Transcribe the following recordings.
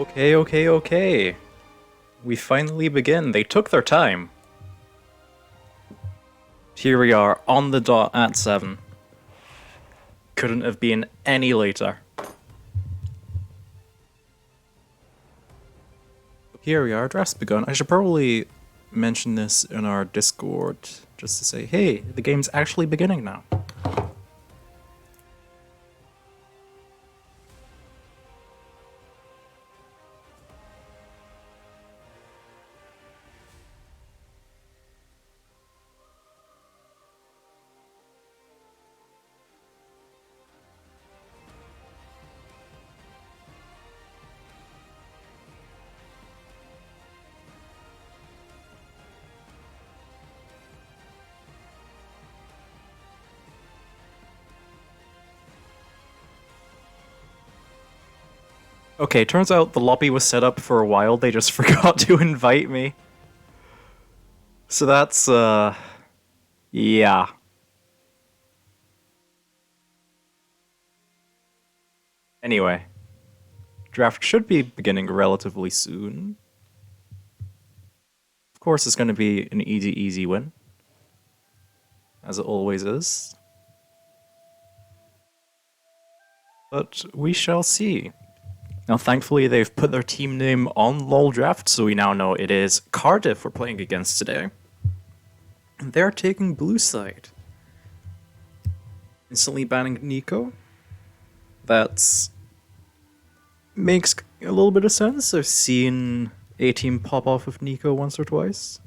Okay. We finally begin. They took their time. Here we are, on the dot at 7. Couldn't have been any later. Here we are, draft's begun. I should probably mention this in our Discord, just to say, hey, the game's actually beginning now. Okay, turns out the lobby was set up for a while, they just forgot to invite me. So that's, yeah. Anyway, draft should be beginning relatively soon. Of course, it's going to be an easy win, as it always is. But we shall see. Now, thankfully, they've put their team name on LoL Draft, so we now know it is Cardiff we're playing against today. And they're taking blue side. Instantly banning Nico. That makes a little bit of sense. I've seen a team pop off with Nico once or twice.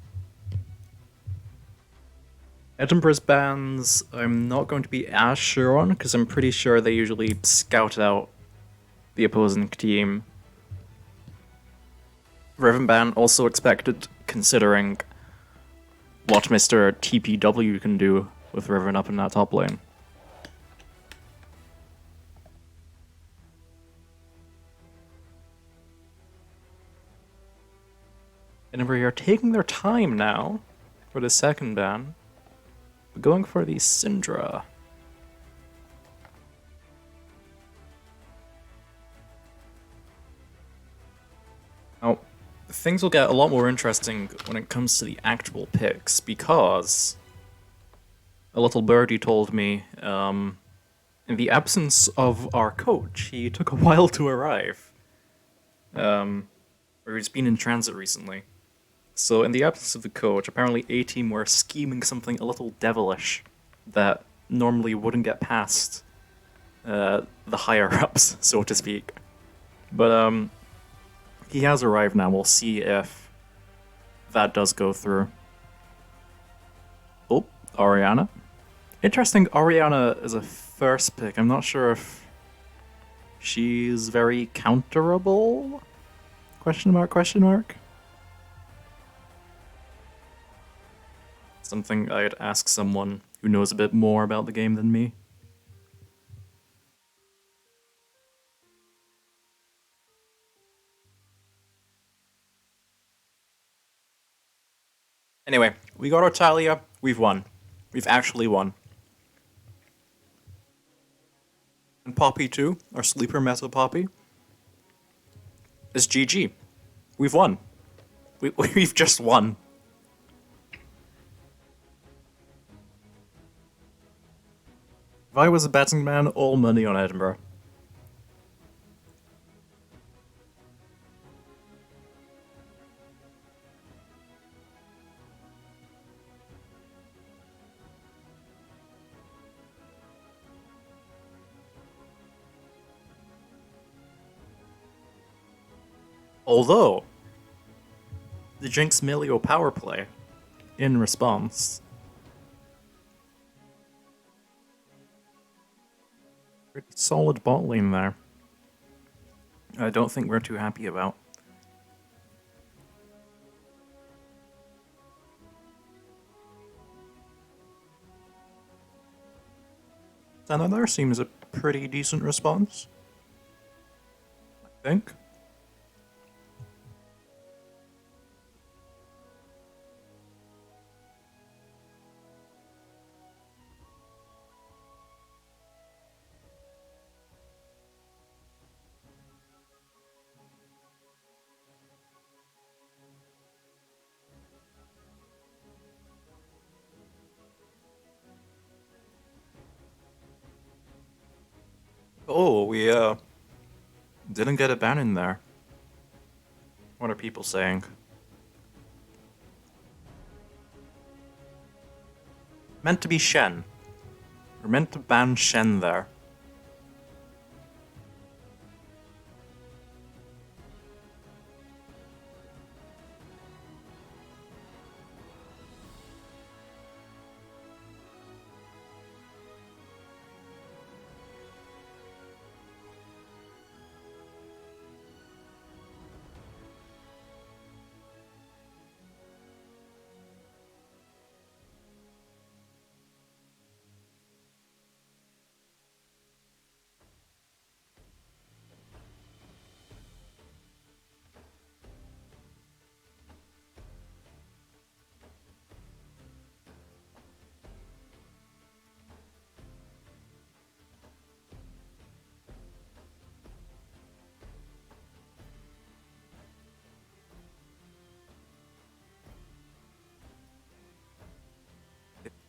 Edinburgh's bans, I'm not going to be as sure on, because I'm pretty sure they usually scout out the opposing team. Riven ban also expected, considering what Mr. TPW can do with Riven up in that top lane. And we are taking their time now for the second ban. We're going for the Syndra. Now, things will get a lot more interesting when it comes to the actual picks, because a little birdie told me, in the absence of our coach, he took a while to arrive. Or he's been in transit recently. So in the absence of the coach, apparently A-Team were scheming something a little devilish that normally wouldn't get past the higher-ups, so to speak. But he has arrived now. We'll see if that does go through. Oh, Orianna. Interesting, Orianna is a first pick. I'm not sure if she's very counterable? Question mark? Something I'd ask someone who knows a bit more about the game than me. Anyway, we got our Talia. We've won. We've actually won. And Poppy too, our sleeper meta Poppy, is GG. We've won. We've just won. If I was a betting man, all money on Edinburgh. Although, the Jinx Milio power play, in response, pretty solid bot lane there. I don't think we're too happy about. Another seems a pretty decent response, I think. Oh, we didn't get a ban in there. What are people saying? Meant to be Shen. We're meant to ban Shen there.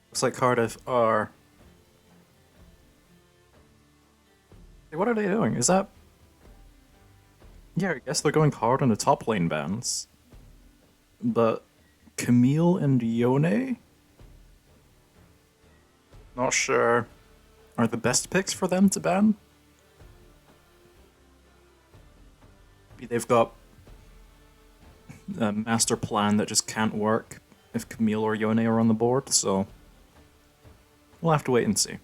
Looks like Cardiff are... Hey, what are they doing? Is that... Yeah, I guess they're going hard on the top lane bans. But Camille and Yone? Not sure. Are the best picks for them to ban? Maybe they've got a master plan that just can't work if Camille or Yone are on the board, so we'll have to wait and see.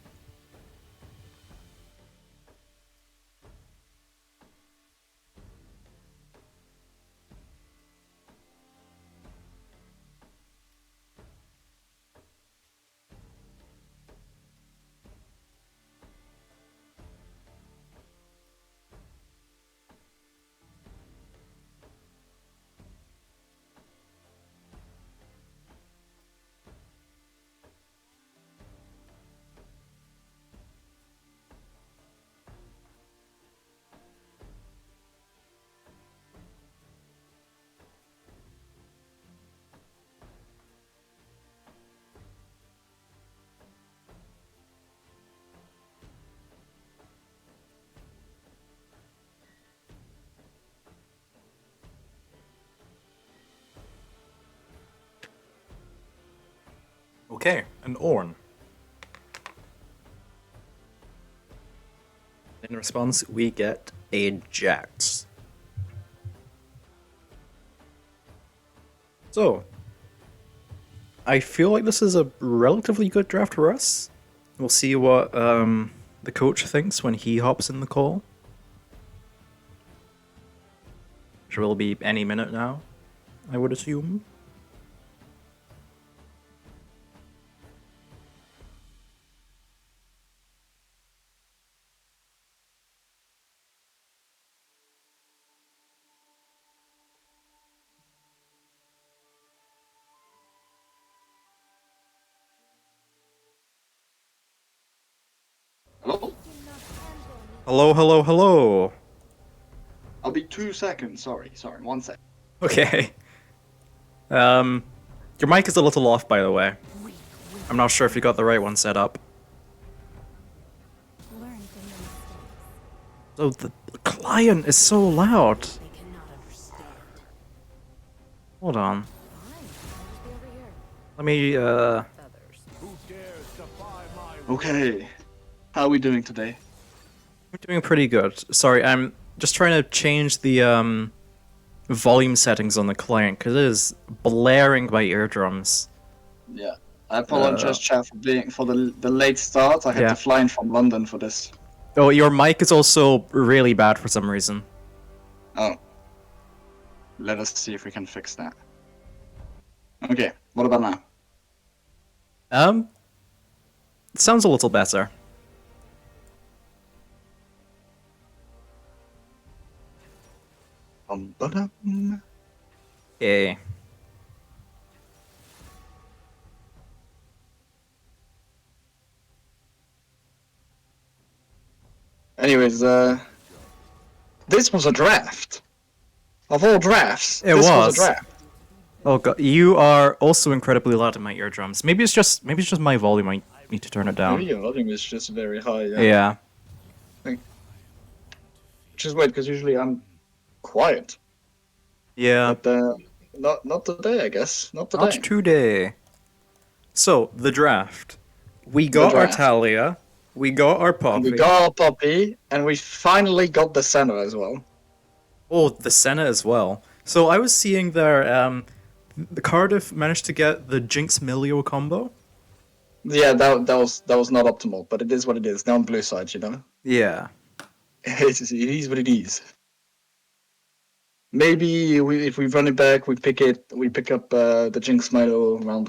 Okay, an Ornn. In response, we get a Jax. So, I feel like this is a relatively good draft for us. We'll see what the coach thinks when he hops in the call. Which will be any minute now, I would assume. Hello? Hello, hello, hello. I'll be 2 seconds. Sorry, 1 second. Okay. Your mic is a little off, by the way. I'm not sure if you got the right one set up. So the client is so loud. Hold on. Let me, Okay. How are we doing today? We're doing pretty good. Sorry, I'm just trying to change the, volume settings on the client, because it is blaring my eardrums. Yeah. I apologize, chat, for the late start. I had to fly in from London for this. Oh, your mic is also really bad for some reason. Oh. Let us see if we can fix that. Okay, what about now? It sounds a little better. Okay. Anyways, this was a draft. Of all drafts, It this was. was a draft. Oh god, you are also incredibly loud in my eardrums. Maybe it's just my volume. I need to turn it down. Maybe your volume is just very high. Yeah. which is weird because usually I'm quiet, Yeah, but not today, I guess. Not not today. today. So, the draft. We The got our draft. Talia, we got our And we Poppy. got our Poppy, and we finally got the center as well. Oh, the Senna as well. So I was seeing there, the Cardiff managed to get the Jinx Milio combo. Yeah, that was not optimal, but it is what it is. Down blue side, you know. Yeah. It is what it is. Maybe if we run it back, we pick up the Jinx Milo round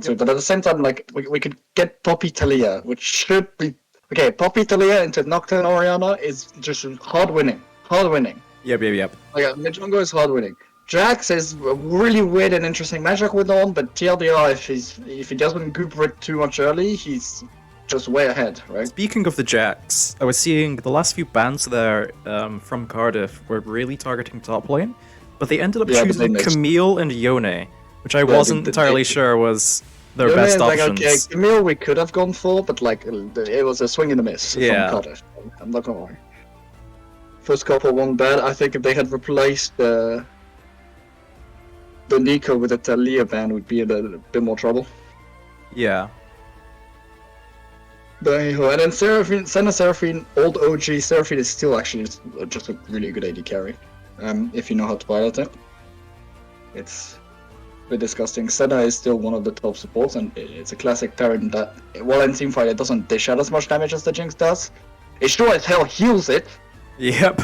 two. Yep. But at the same time, like we could get Poppy Talia, which should be okay. Poppy Talia into Nocturne Oriana is just hard winning, hard winning. Yep. Like mid-jungle is hard winning. Jax is a really weird and interesting matchup with on, but TLDR, if he doesn't goop it too much early, he's just way ahead, right? Speaking of the Jacks, I was seeing the last few bans there from Cardiff were really targeting top lane, but they ended up Yeah, the choosing big mix. Camille and Yone, which I Yeah, wasn't entirely sure was their Yone best is like, options. okay, Camille we could have gone for, but like it was a swing and a miss Yeah. from Cardiff. I'm not gonna lie. First couple one bad. I think if they had replaced the Nico with a Talia ban, would be in a bit more trouble. Yeah. But anyhow, and then Seraphine, Senna Seraphine, old OG Seraphine is still actually just a really good AD carry. If you know how to pilot it. It's a bit disgusting. Senna is still one of the top supports, and it's a classic parent that, while in teamfight it doesn't dish out as much damage as the Jinx does, it sure as hell heals it. Yep.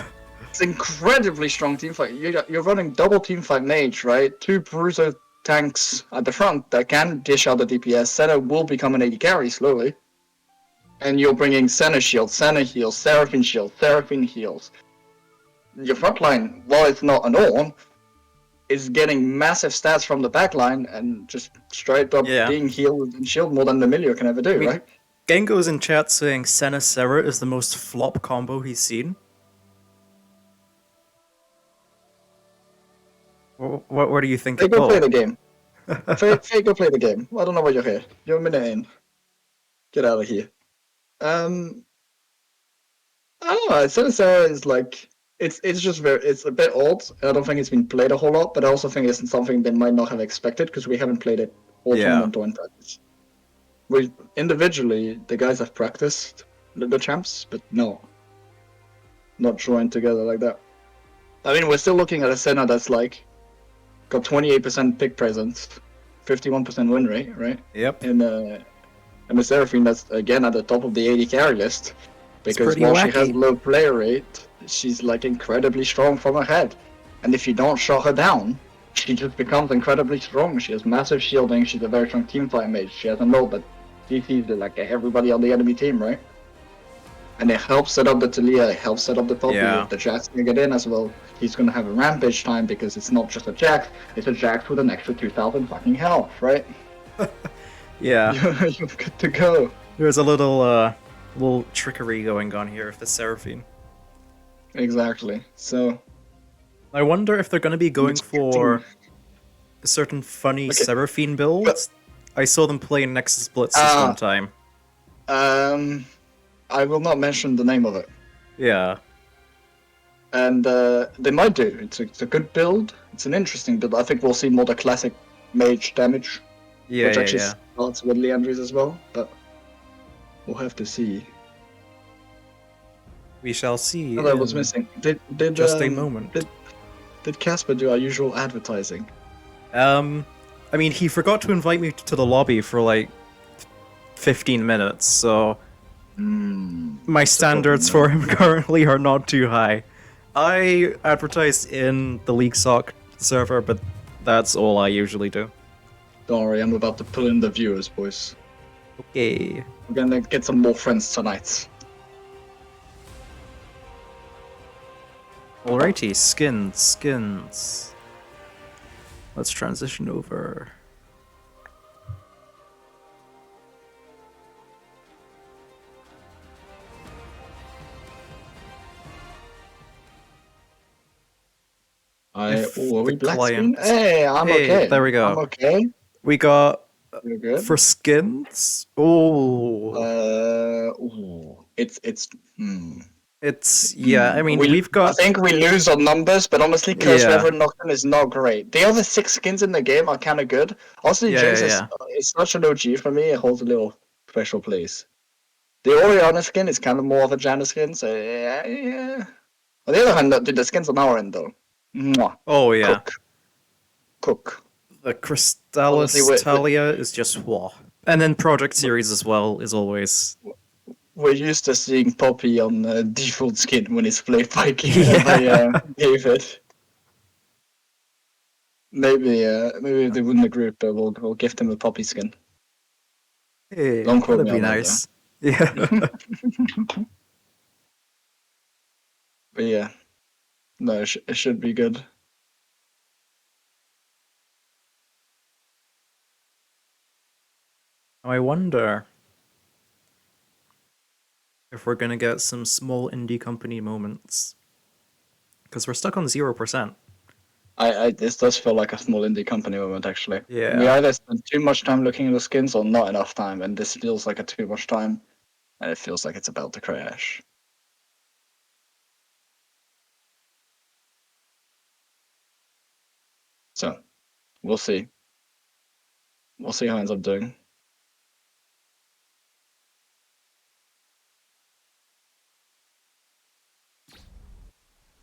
It's incredibly strong teamfight. You're running double teamfight mage, right? Two bruiser tanks at the front that can dish out the DPS. Senna will become an AD carry slowly. And you're bringing Senna shield, Senna heals, Seraphine heals. Your front line, while it's not an Ornn, is getting massive stats from the back line and just straight up Yeah. being healed and shield more than the Milio can ever do, right? Gengo's in chat saying Senna Serra is the most flop combo he's seen. What do you think? Hey, go play Paul? the game. Faye, go play the game. I don't know why you're here. You're a minute in. Get out of here. I don't know. Sinistera is like it's just it's a bit odd. I don't think it's been played a whole lot, but I also think it's something they might not have expected because we haven't played it all Yeah. tournament or in practice. We individually the guys have practiced the champs, but no, not joined together like that. I mean, we're still looking at a Senna that's like got 28% pick presence, 51% win rate, right? Yep. And a Seraphine that's again at the top of the 80 carry list. Because pretty while she wacky. has low player rate, she's like incredibly strong from her head. And if you don't shut her down, she just becomes incredibly strong. She has massive shielding, she's a very strong teamfight mage. She has a low, but CC's like everybody on the enemy team, right? And it helps set up the Talia, it helps set up the Poppy. Yeah. If the Jax can get in as well, he's gonna have a rampage time because it's not just a Jax, it's a Jax with an extra 2000 fucking health, right? Yeah. You're good to go. There's a little trickery going on here with the Seraphine. Exactly. So I wonder if they're going to be going for a certain funny Okay. Seraphine builds. I saw them play Nexus Blitz this one time. I will not mention the name of it. Yeah. And they might do. It's a good build. It's an interesting build. I think we'll see more the classic mage damage, Yeah, which yeah, actually yeah. starts with Leandry's as well. But we'll have to see. We shall see. Oh, that was in missing. Did just a moment. Did Casper do our usual advertising? I mean, he forgot to invite me to the lobby for like 15 minutes, so my standards for him currently are not too high. I advertise in the League Sock server, but that's all I usually do. Don't worry, I'm about to pull in the viewers, boys. Okay. We're gonna get some more friends tonight. Alrighty, skins. Let's transition over. If Are we the black client- screen? Hey, I'm Hey, okay. there we go. I'm okay. We got You're good. for skins. Oh, It's It's yeah. I mean, We, we've I got think we lose on numbers, but honestly, Curse yeah, Reverend Nocturne is not great. The other 6 skins in the game are kind of good. Also, yeah, Jinx yeah, yeah. is such an OG for me. It holds a little special place. The Oriana skin is kind of more of a Janna skin, so yeah. On the other hand, the skins on our end though, mwah, Oh yeah. cook, cook. The Honestly, Crystallis Talia is just whoa. And then Project Series as well is always we're used to seeing Poppy on default skin when it's played by yeah. David. Maybe if they win the group, we'll gift him a Poppy skin. Hey, Don't quote that'd me be on that though. nice. Yeah. But yeah, no, it should be good. I wonder if we're gonna get some small indie company moments. Because we're stuck on 0%. This does feel like a small indie company moment actually. We Yeah. either spend too much time looking at the skins or not enough time, and this feels like a too much time, and it feels like it's about to crash. So we'll see. We'll see how it ends up doing.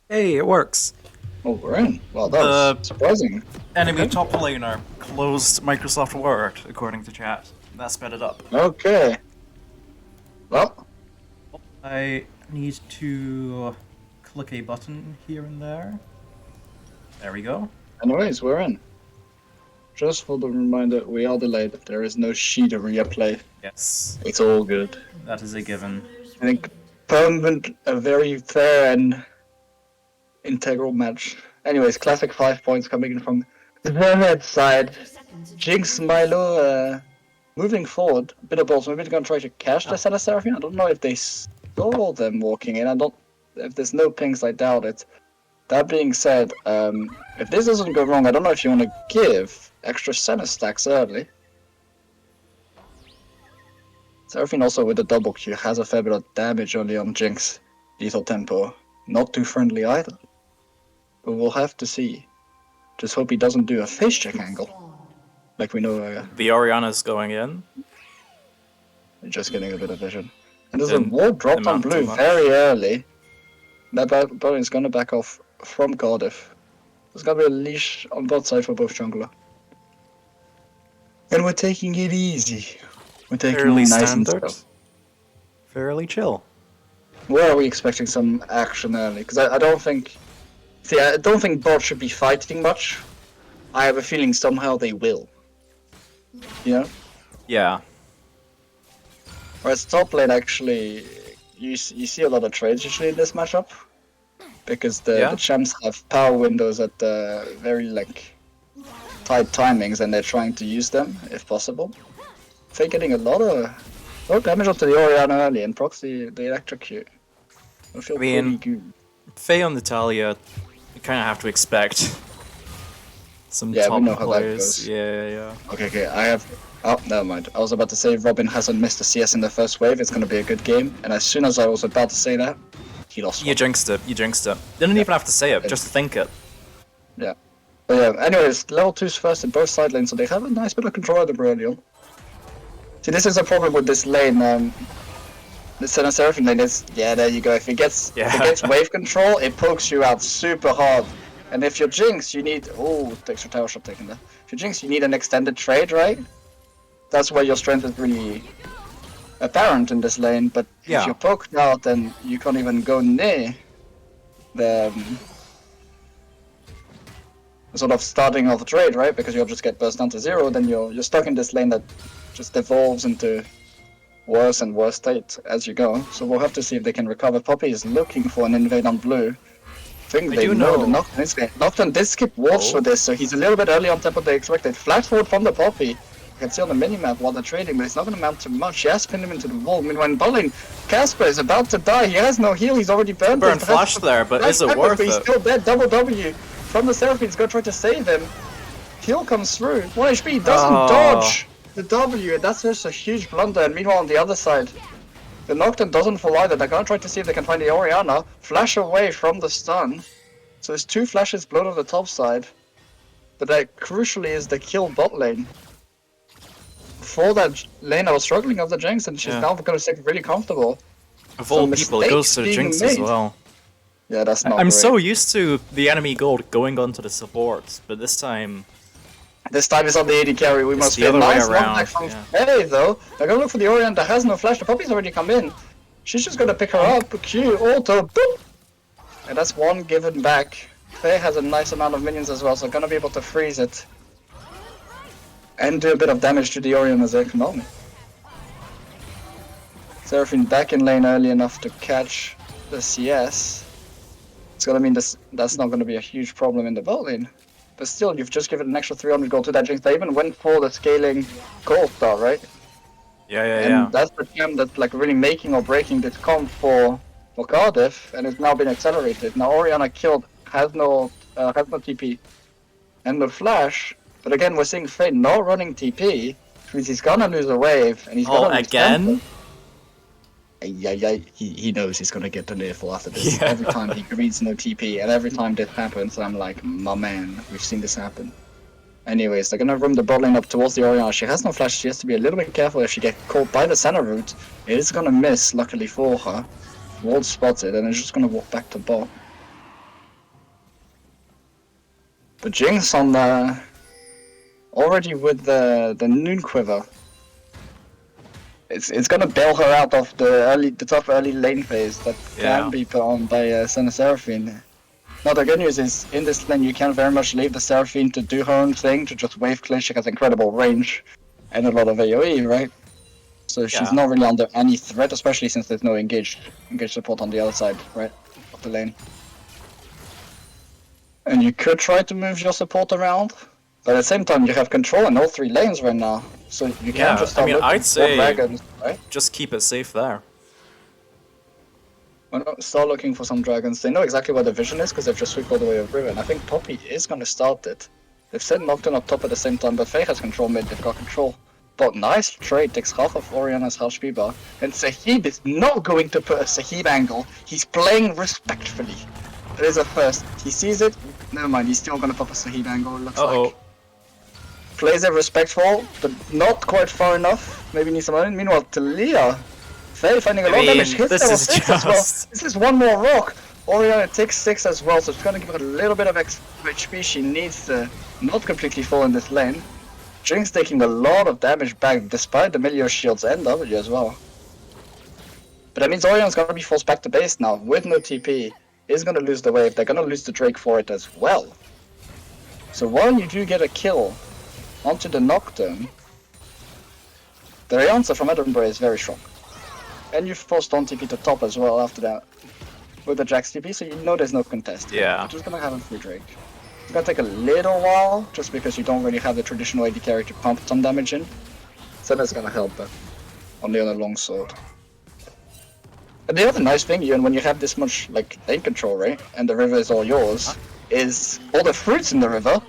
Hey, it works. Oh, we're in. Well, that was surprising. Enemy Okay. top laner closed Microsoft Word, according to chat. That sped it up. Okay. Well, I need to click a button here and there. There we go. anyways, we're in. Just for the reminder, we are delayed. There is no sheet of replay. Yes, It's all good. that is a given. I think permanent, a very fair and integral match. Anyways, classic 5 points coming in from the red side. Jinx, Milo, moving forward. A bit of balls. Maybe they're gonna try to cash the Senna Seraphine. I don't know if they saw them walking in. If there's no pings, I doubt it. That being said, if this doesn't go wrong, I don't know if you want to give extra Senna stacks early. Seraphine also with the double Q has a fair bit of damage early on Jinx. Lethal tempo. Not too friendly either. But we'll have to see. Just hope he doesn't do a face check angle. Like we know, The Oriana's going in. just getting a bit of vision. And there's a Didn't ward dropped on amount to blue much. very early. That Baron is gonna back off from Cardiff. There's gonna be a leash on both sides for both jungler. And we're taking it easy. We're taking Fairly it nice and standard. slow. Fairly chill. Where are we expecting some action early? Because I don't think... See, I don't think bot should be fighting much. I have a feeling somehow they will. You know? Yeah. Whereas top lane actually... You see a lot of trades usually in this matchup. Because the champs have power windows at very like tight timings and they're trying to use them if possible. They're getting a lot of damage onto the Oriana early and proxy the electrocute. I feel pretty good. Faye on Natalia, you kind of have to expect some Yeah, top we know how that players. goes. Yeah. Okay, I have... Oh, never mind. I was about to say Robin hasn't missed a CS in the first wave, it's gonna be a good game. And as soon as I was about to say that, he lost one. You jinxed it. Didn't even have to say it, just think it. Yeah. But yeah, anyways, level 2's first in both side lanes, so they have a nice bit of control of the early on. See, this is a problem with this lane. The Senna Seraphine lane is... Yeah, there you go. If it gets wave control, it pokes you out super hard. And if you're Jinx, you need... Oh, the extra tower shot taken there. If you're Jinx, you need an extended trade, right? That's where your strength is really apparent in this lane, but if you're poked out, then you can't even go near the sort of starting of the trade, right? Because you'll just get burst down to 0, then you're stuck in this lane that just devolves into worse and worse state as you go. So we'll have to see if they can recover. Poppy is looking for an invade on blue. I think they know the Nocturne is going. Nocturne did skip wards for this, so he's a little bit early on top of what they expected. Flat forward from the Poppy. You can see on the minimap while they're trading, but it's not going to amount to much. He has pinned him into the wall. Meanwhile, bowling, Casper is about to die. He has no heal. He's already burned. Burn flash there, but is it worth it? He's still dead. Double W from the Seraphine's going to try to save him. Heal comes through. 1 HP. Doesn't dodge the W. And that's just a huge blunder. And meanwhile, on the other side, The Nocturne doesn't fall either. They're gonna try to see if they can find the Orianna. Flash away from the stun. So there's 2 flashes blown on the top side. But that crucially is the kill bot lane. For that lane I was struggling of the Jinx, and she's now gonna sit really comfortable. Of all people, it goes to the Jinx as well. Yeah, that's not I'm great. so used to the enemy gold going onto the support, but this time... This time it's on the AD carry, we must get a nice knockback from Faye though. They're gonna look for the Orianna that has no flash, the Poppy's already come in. She's just gonna pick her up, Q, auto, boop! And that's 1 given back. Faye has a nice amount of minions as well, so gonna be able to freeze it. And do a bit of damage to the Orianna's economy. Seraphine back in lane early enough to catch the CS. It's gonna mean that's not gonna be a huge problem in the bot lane. But still, you've just given an extra 300 gold to that Jinx. They even went for the scaling gold star, right? Yeah. That's the gem that's like really making or breaking this comp for Cardiff, and it's now been accelerated. Now Orianna killed, has no TP, and the flash. But again, we're seeing Faye not running TP, which means he's gonna lose a wave, and he's gonna lose again? Yeah, he knows he's gonna get the nearfall after this. Yeah. Every time he reads no TP, and every time this happens, I'm like, my man, we've seen this happen. Anyways, they're gonna roam the bot lane up towards the Orianna. She has no flash, she has to be a little bit careful if she gets caught by the center route. It is gonna miss, luckily for her. Ward spots it, and it's just gonna walk back to bot. But Jinx on the... already with the Noon Quiver. It's gonna bail her out of the tough early lane phase that can be put on by Senna Seraphine. Now the good news is, in this lane you can very much leave the Seraphine to do her own thing, to just wave clear. She has incredible range and a lot of AoE, right? So she's not really under any threat, especially since there's no engaged support on the other side, right, of the lane. And you could try to move your support around, but at the same time you have control in all 3 lanes right now. So you can't just start looking I'd say dragons, right? Just keep it safe there. Why not start looking for some dragons? They know exactly where the vision is because they've just swept all the way over river, and I think Poppy is going to start it. They've set Nocturne up top at the same time, but Faye has control mid, they've got control. But nice trade, takes half of Orianna's health speed bar, and Sahib is not going to put a Sahib angle, he's playing respectfully. It is a first, he sees it, never mind, he's still going to pop a Sahib angle, it looks like. Plays it respectful, but not quite far enough. Maybe needs some money. Meanwhile, Talia, Faye finding a lot of damage. Hits level 6 as well. This is 1 more rock. Orianna takes 6 as well, so it's gonna give her a little bit of extra HP. She needs to not completely fall in this lane. Jinx taking a lot of damage back, despite the Meteor Shields and W as well. But that means Orianna's gonna be forced back to base now, with no TP. Is gonna lose the wave. They're gonna lose the Drake for it as well. So while you do get a kill onto the Nocturne, the answer from Edinburgh is very strong. And you've forced on TP to top as well after that with the Jax TP, so you know there's no contest. Yeah. You're just gonna have him free Drake. It's gonna take a little while, just because you don't really have the traditional AD carry to pump some damage in. So that's gonna help that on the other longsword. And the other nice thing, Ewan, when you have this much like lane control, right, and the river is all yours, is all the fruits in the river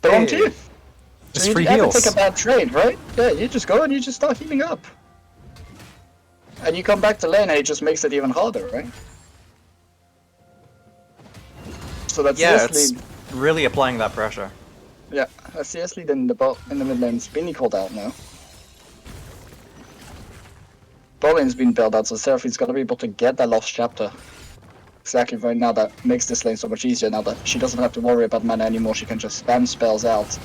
belong to you. It's so free you never heals. take a bad trade, right? Yeah, you just go and you just start healing up. And you come back to lane and it just makes it even harder, right? So that's it's really applying that pressure. Yeah, that's CS lead in the mid lane's been called out now. Bot lane's been bailed out, so Seraphine's gotta be able to get that lost chapter. Exactly right now, that makes this lane so much easier now that she doesn't have to worry about mana anymore, she can just spam spells out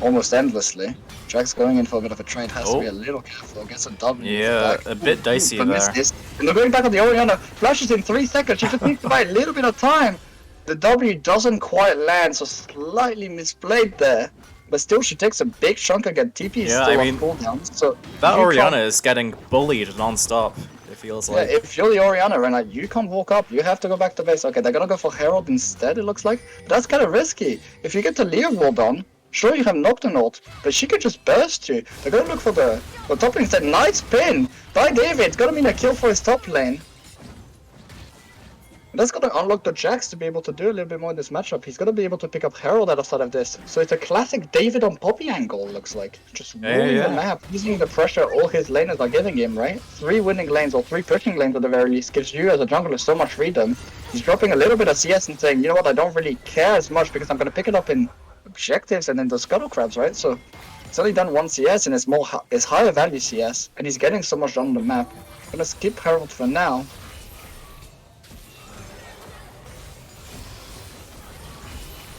almost endlessly. Jack's going in for a bit of a trade, has to be a little careful, gets a W. Yeah, a bit dicey there. And they're going back on the Orianna, flashes in 3 seconds, she just needs to buy a little bit of time. The W doesn't quite land, so slightly misplayed there. But still, she takes a big chunk again. TP is still on cooldown, so... That Orianna is getting bullied non-stop, it feels like. Yeah, if you're the Orianna right now, you can't walk up, you have to go back to base. Okay, they're gonna go for Herald instead, it looks like. But that's kind of risky. If you get the Leo ward on, sure you have Nocturne ult, but she could just burst you. They're gonna look for the top lane instead. Nice pin by David, it's gonna mean a kill for his top lane. That's gonna unlock the Jax to be able to do a little bit more in this matchup. He's gonna be able to pick up Herald at the start of this. So it's a classic David on Poppy angle, looks like. Just ruling the map, using the pressure all his laners are giving him, right? 3 winning lanes or 3 pushing lanes at the very least gives you as a jungler so much freedom. He's dropping a little bit of CS and saying, you know what, I don't really care as much because I'm gonna pick it up in objectives and in the scuttle crabs, right? So he's only done 1 CS and it's higher value CS, and he's getting so much done on the map. I'm gonna skip Herald for now.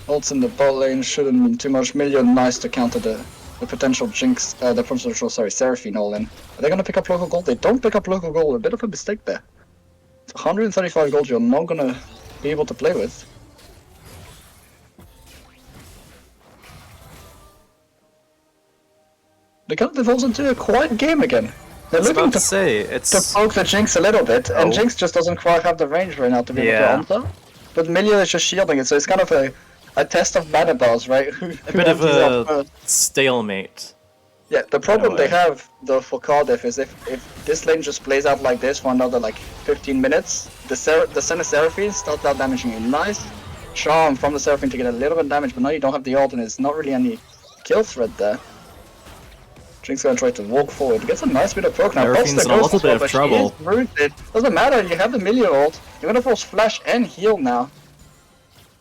Ults in the bot lane shouldn't mean too much. Million nice to counter the potential Jinx, the potential, sorry, Seraphine all in. Are they gonna pick up local gold? They don't pick up local gold, a bit of a mistake there. It's 135 gold you're not gonna be able to play with. They kind of devolves into a quiet game again. They're looking to poke the Jinx a little bit, and Jinx just doesn't quite have the range right now to be able to answer. But Millia is just shielding it, so it's kind of a test of mana bars, right? A bit of a stalemate. Yeah, the problem they have though for Cardiff is if this lane just plays out like this for another like 15 minutes, the center Seraphine starts out damaging you. Nice charm from the Seraphine to get a little bit of damage, but now you don't have the ult and there's not really any kill threat there. Jinx gonna try to walk forward. Gets a nice bit of poke now. Seraphine's in a little bit of trouble. Doesn't matter, you have the Millia ult. You're gonna force flash and heal now.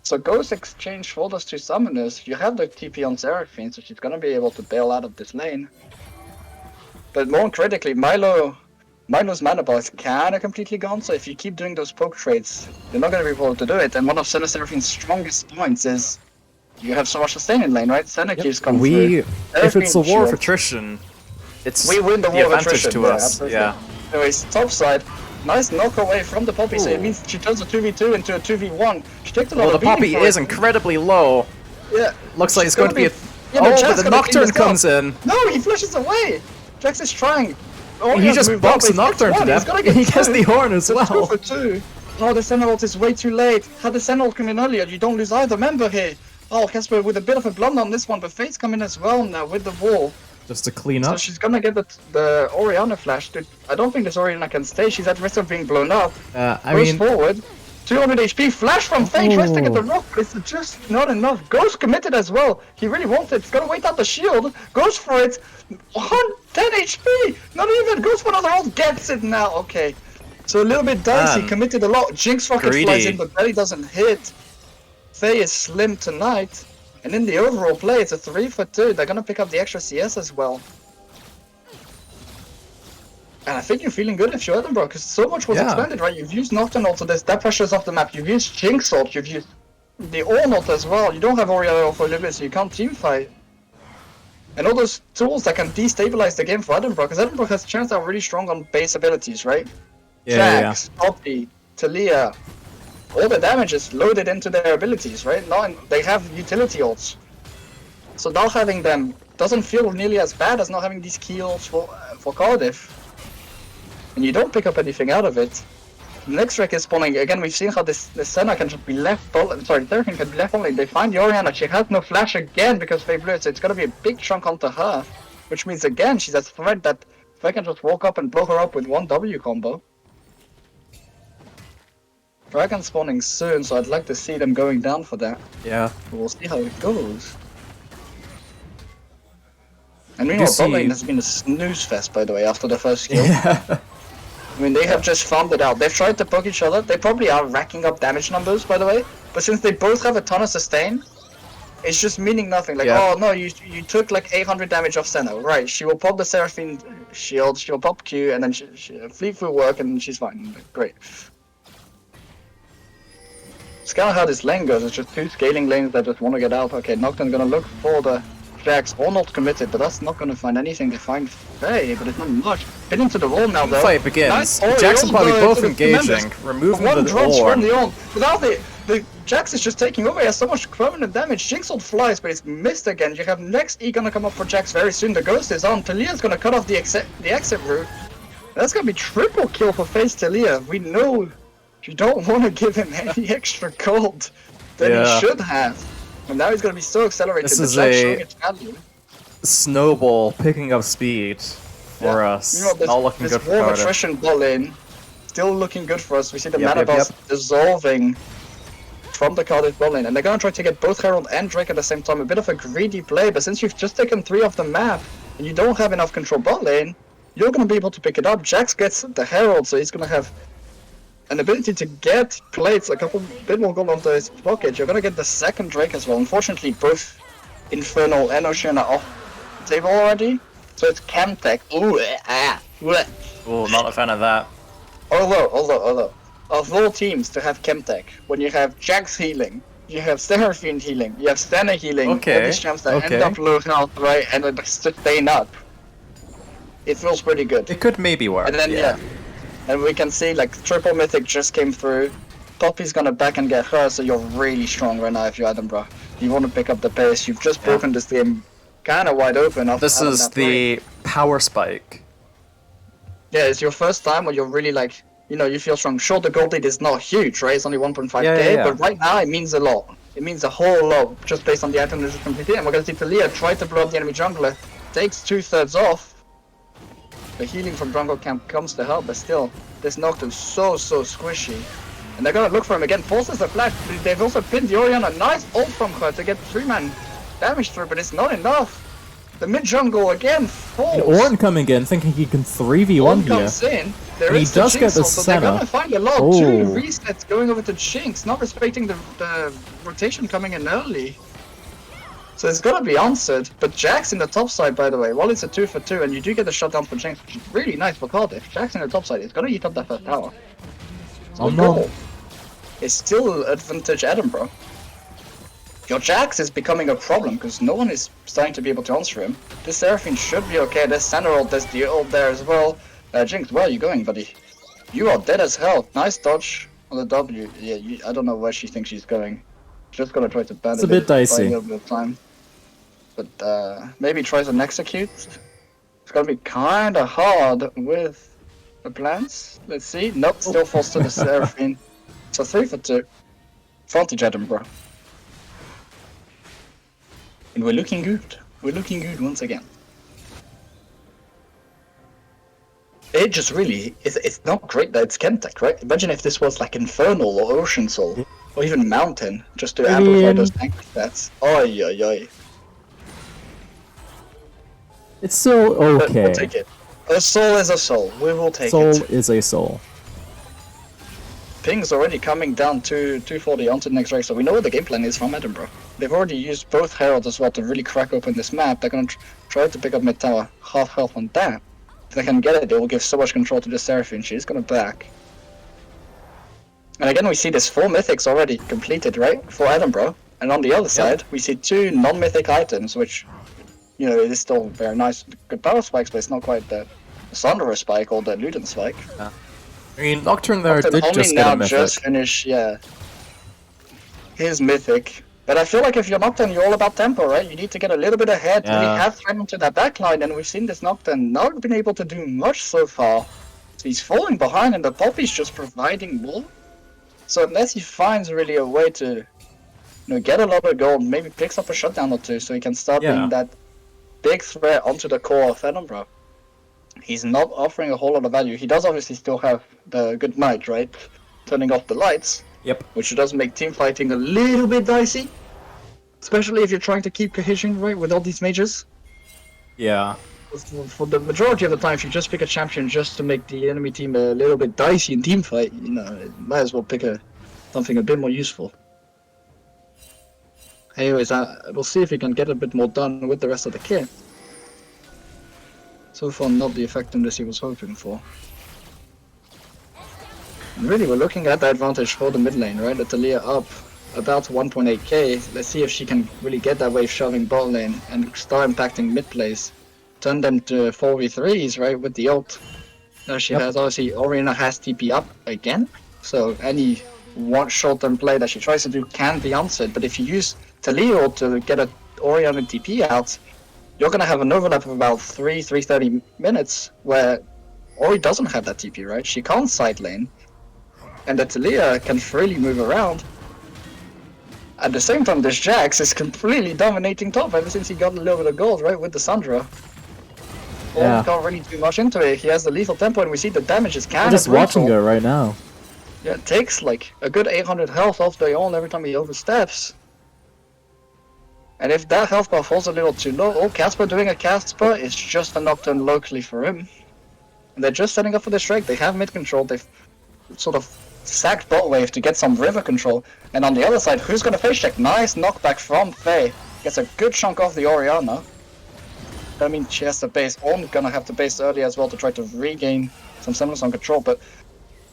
So Ghost exchange folders to summoners. You have the TP on Seraphine, so she's gonna be able to bail out of this lane. But more critically, Milo's mana bar is kinda completely gone, so if you keep doing those poke trades, you're not gonna be able to do it. And one of Senna Seraphine's strongest points is you have so much sustain in lane, right? Senna keeps coming through. If it's a war of attrition, we win the war of attrition to us. Yeah. Anyways, top side. Nice knock away from the Poppy, so it means she turns a 2v2 into a 2v1. She takes a lot of the Poppy is incredibly low. Yeah. Looks like it's going to be a... but the Nocturne comes in. No, he flushes away! Jax is trying. He just bumps the Nocturne to death. He gets the Horn as well. 2 for 2. Oh, the Senna ult is way too late. Had the Senna ult come in earlier, you don't lose either member here. Oh, Casper with a bit of a blunder on this one, but Fate's coming as well now with the wall. Just to clean up. So she's gonna get the Orianna flash. Dude, I don't think this Orianna can stay. She's at risk of being blown up. Goes forward. 200 HP. Flash from Fate. Tries to get the rock, but it's just not enough. Ghost committed as well. He really wants it. He's gonna wait out the shield. Goes for it. 10 HP. Not even. Goes for another ult. Gets it now. Okay. So a little bit dicey. Committed a lot. Jinx rocket flies in, but barely doesn't hit. Faye is slim tonight. And in the overall play, it's a 3 for 2. They're gonna pick up the extra CS as well. And I think you're feeling good if you're Edinburgh, because so much was expanded, right? You've used Nocturne ult, so that pressure's off the map. You've used Jinx ult, you've used the Ornn ult as well. You don't have Orianna for a little bit, so you can't teamfight. And all those tools that can destabilize the game for Edinburgh, because Edinburgh has chance out really strong on base abilities, right? Jax, Poppy, Talia. All the damage is loaded into their abilities, right? Now they have utility ults. So now having them doesn't feel nearly as bad as not having these key ults for Cardiff. And you don't pick up anything out of it. The next wreck is spawning. Again, we've seen how this Senna can just be left, Seraphine can be left only. They find the Orianna, she has no flash again because Faye blew it, so it's gonna be a big chunk onto her. Which means again, she's a threat that Faye can just walk up and blow her up with one W combo. Dragon spawning soon, so I'd like to see them going down for that. Yeah. We'll see how it goes. And meanwhile, bot lane has been a snooze fest, by the way, after the first kill. Yeah. I mean, they have just farmed it out. They've tried to poke each other. They probably are racking up damage numbers, by the way. But since they both have a ton of sustain, it's just meaning nothing. Like, oh no, you took like 800 damage off Senna. Right, she will pop the Seraphine shield, she will pop Q, and then Fleet will work, and she's fine. Great. It's kind of how this lane goes. It's just 2 scaling lanes that just want to get out. Okay, Nocturne's gonna look for the Jax, or not committed, but that's not gonna find anything. They find Faye, but it's not much. Hit into the wall now, though. Fight begins. Jax and Poppy both engaging, removing the Ornn. From the Ornn. Without the Jax is just taking over. He has so much permanent damage. Jinx ult flies, but it's missed again. You have next E gonna come up for Jax very soon. The Ghost is on. Talia's gonna cut off the exit route. That's gonna be triple kill for Faye's Talia. We know. You don't want to give him any extra gold than he should have. And now he's going to be so accelerated. This is a snowball picking up speed for us. Not looking good for Cardiff. This war of attrition ball in. still looking good for us. We see the Yep, mana yep, bars yep. dissolving from the Cardiff bot lane, and they're gonna try to get both Herald and Drake at the same time. A bit of a greedy play, but since you've just taken 3 off the map and you don't have enough control bot lane, you're gonna be able to pick it up. Jax gets the Herald, so he's gonna have an ability to get plates, a couple bit more gold onto his pocket. You're gonna get the second Drake as well. Unfortunately, both Infernal and Ocean are off the table already, so it's Chemtech. Ooh, bleh. Oh, not a fan of that. Although, of all teams to have Chemtech, when you have Jax healing, you have Seraphine healing, you have Stanna healing, all Okay, these champs that end okay. up low health, right, and then sustain up. It feels pretty good. It could maybe work, And then, yeah. And we can see, like, Triple Mythic just came through. Poppy's gonna back and get her, so you're really strong right now if you're Edinburgh. You want to pick up the pace. You've just broken this game kind of wide open. This is the power spike. Yeah, it's your first time where you're really, like, you know, you feel strong. Sure, the gold lead is not huge, right? It's only 1.5k, Yeah. but right now it means a lot. It means a whole lot, just based on the item that is completed. And we're gonna see Talia try to blow up the enemy jungler. Takes 2/3 off. The healing from jungle camp comes to help, but still, this Nocturne's so squishy. And they're gonna look for him again, forces the flash. They've also pinned the Orion, a nice ult from her to get 3-man damage through, but it's not enough. The mid jungle again falls. And Ornn coming in, thinking he can 3v1 Ornn here. comes in. There And he is the does get Jinx the ult, so they're Senna. gonna find a lot. Oh. 2 resets going over to Jinx, not respecting the rotation coming in early. So it's gotta be answered. But Jax in the top side, by the way, while it's a 2 for 2, and you do get the shutdown for Jinx, which is really nice for Cardiff. Jax in the top side is gonna eat up that first tower. So Oh the no. goal is still advantage Edinburgh. Your Jax is becoming a problem because no one is starting to be able to answer him. This Seraphine should be okay. There's Senna ult, there's the ult there as well. Jinx, where are you going, buddy? You are dead as hell. Nice dodge on the W. Yeah, I don't know where she thinks she's going. Just gonna try to ban It's a bit dicey. Buy a little bit of time. But maybe tries an execute. It's gonna be kinda hard with the plans. Let's see. Nope, still falls to the Seraphine. So 3 for 2. Advantage Edinburgh. And we're looking good. We're looking good once again. It just really, it's not great that it's Chemtech, right? Imagine if this was like Infernal or Ocean Soul, or even Mountain, just to amplify those tank stats. Oi, oi, oi. It's still But okay. we'll take it. A soul is a soul. We will take Soul it. is a soul. Ping's already coming down to 240 onto the next race, so we know what the game plan is from Edinburgh. They've already used both Heralds as well to really crack open this map. They're gonna try to pick up mid tower, half health on that. If they can get it, they will give so much control to the Seraphine. She's gonna back. And again, we see this 4 mythics already completed, right, for Edinburgh. And on the other side, we see 2 non-mythic items, which, you know, it is still very nice. Good power spikes, but it's not quite the Sunderer spike or the Luden spike. I mean, Nocturne there Nocturne did only just get now a mythic. just finish, yeah, his mythic. But I feel like if you're Nocturne, you're all about tempo, right? You need to get a little bit ahead. We Yeah. have threat into that backline, and we've seen this Nocturne not been able to do much so far. So he's falling behind, and the Poppy's just providing more. So unless he finds really a way to, you know, get a lot of gold, maybe picks up a shutdown or 2, so he can start Yeah. being that big threat onto the core of Edinburgh. He's not offering a whole lot of value. He does obviously still have the good might, right? Turning off the lights, Yep. which does make team fighting a little bit dicey. Especially if you're trying to keep cohesion, right, with all these mages. Yeah. For the majority of the time, if you just pick a champion just to make the enemy team a little bit dicey in team fight, you know, might as well pick something a bit more useful. Anyways, we'll see if we can get a bit more done with the rest of the kit. So far, not the effectiveness he was hoping for. And really, we're looking at the advantage for the mid lane, right? The Talia up about 1.8k. Let's see if she can really get that wave shoving bot lane and start impacting mid plays. Turn them to 4v3s, right, with the ult. Now she has, obviously, Oriana has TP up again. So any one short-term play that she tries to do can be answered. But if you use Talia to get a Oriana TP out, you're going to have an overlap of about 3:30 minutes where Ori doesn't have that TP, right? She can't side lane. And the Talia can freely move around. At the same time, this Jax is completely dominating top ever since he got a little bit of gold, right, with the Sandra. Yeah. can't really do much into it. He has the lethal tempo, and we see the damage is kind I'm of just watching her right now. Yeah, it takes like a good 800 health off the Yawn every time he oversteps. And if that health bar falls a little too low, Casper doing a Casper is just a Nocturne locally for him. And they're just setting up for this Drake. They have mid control. They've sort of sacked bot wave to get some river control. And on the other side, who's gonna face check? Nice knockback from Faye. Gets a good chunk off the Orianna. I mean, she has to base. Ornn gonna have to base early as well to try to regain some semblance on control. But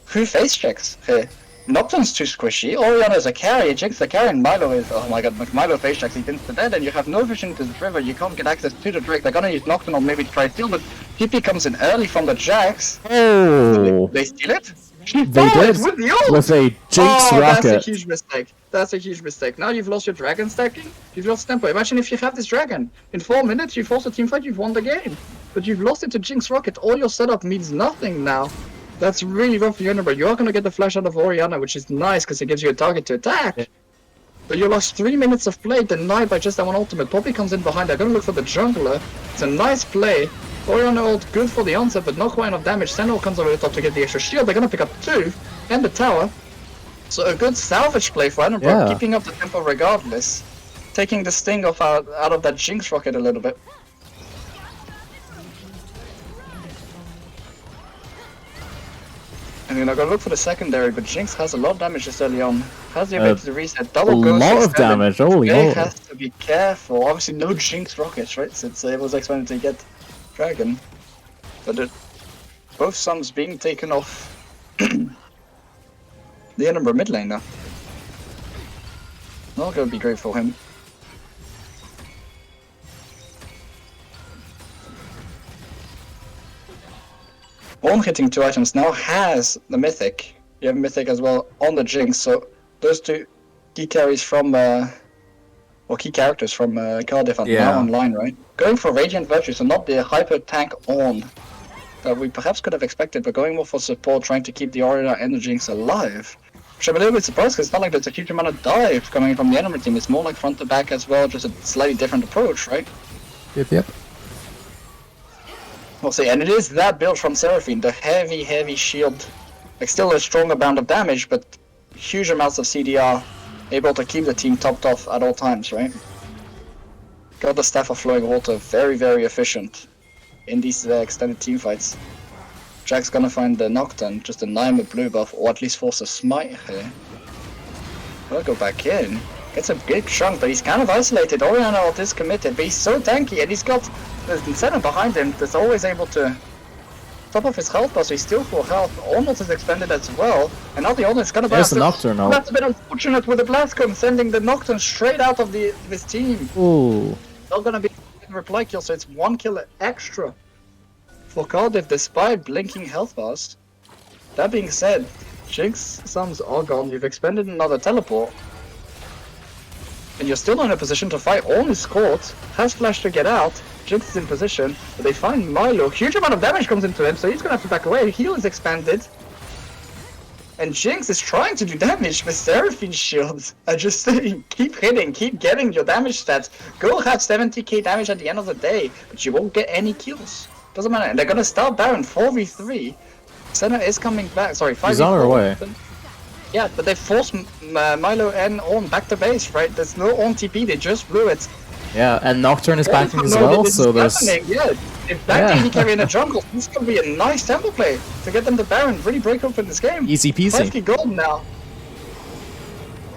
who face checks here? Nocturne's too squishy, Orianna's a carry, Jinx the carry, and Milo is, oh my god, Milo face checks, he's instant dead, and you have no vision to the river, you can't get access to the Drake, they're gonna use Nocturne or maybe try to steal, but PP comes in early from the Jax. Oh! They steal it? They did, with the ult! with a Jinx rocket. That's a huge mistake. That's a huge mistake. Now you've lost your dragon stacking, you've lost tempo. Imagine if you have this dragon. In 4 minutes, you force a team fight, you've won the game. But you've lost it to Jinx rocket, all your setup means nothing now. That's really rough for you, but you are going to get the flash out of Orianna, which is nice because it gives you a target to attack. Yeah. But you lost 3 minutes of play denied by just that one ultimate. Poppy comes in behind, they're going to look for the jungler. It's a nice play. Orianna ult good for the onset, but not quite enough damage. Sentinel comes over the top to get the extra shield. They're going to pick up 2 and the tower. So a good salvage play for Edinburgh, keeping up the tempo regardless. Taking the sting off out of that Jinx rocket a little bit. And then I'm gonna look for the secondary, but Jinx has a lot of damage just early on. Has the ability to reset double ghost. A lot of damage, holy moly. has to be careful. Obviously no Jinx rockets, right? Since it was expected to get Dragon. But both sums being taken off the Edinburgh mid lane now. Not gonna be great for him. Ornn hitting 2 items now has the Mythic. You have Mythic as well on the Jinx, so those 2 key carries from, or key characters from Cardiff are now online, right? Going for Radiant Virtue, so not the hyper tank Ornn that we perhaps could have expected, but going more for support, trying to keep the Orianna and the Jinx alive. Which I'm a little bit surprised because it's not like there's a huge amount of dive coming from the enemy team, it's more like front to back as well, just a slightly different approach, right? Yep. We'll see, and it is that build from Seraphine, the heavy shield. Like still a strong amount of damage, but huge amounts of CDR, able to keep the team topped off at all times, right? Got the Staff of Flowing Water, very efficient in these extended team fights. Jack's gonna find the Nocturne, just deny him a blue buff, or at least force a smite here. We'll go back in. Gets a big chunk, but he's kind of isolated. Orianna ult is committed, but he's so tanky, and he's got the Sentinel behind him that's always able to top off his health bar, so he's still full health. Almost is expanded as well, and now the ult is kind of There's the Nocturne now. That's a bit unfortunate with the Blastcom sending the Nocturne straight out of this team. Ooh. Not gonna be a reply kill, so it's 1 kill extra for Cardiff despite blinking health bars. That being said, Jinx sums are gone. You've expended another teleport. And you're still in a position to fight. Ornn is caught, has flash to get out, Jinx is in position, but they find Milo. Huge amount of damage comes into him, so he's gonna have to back away. Heal is expanded. And Jinx is trying to do damage with Seraphine shields. I just say, keep hitting, keep getting your damage stats. Go have 70k damage at the end of the day, but you won't get any kills. Doesn't matter, and they're gonna start Baron 4v3. Senna is coming back, sorry, 5v4. He's on her way. Yeah, but they forced Milo and Ornn back to base, right? There's no Ornn TP, they just blew it. Yeah, and Nocturne is backing as well, so there's... Yeah, if back AD carry in the jungle, this could be a nice tempo play to get them to Baron, really break open this game. Easy peasy. 5k gold now.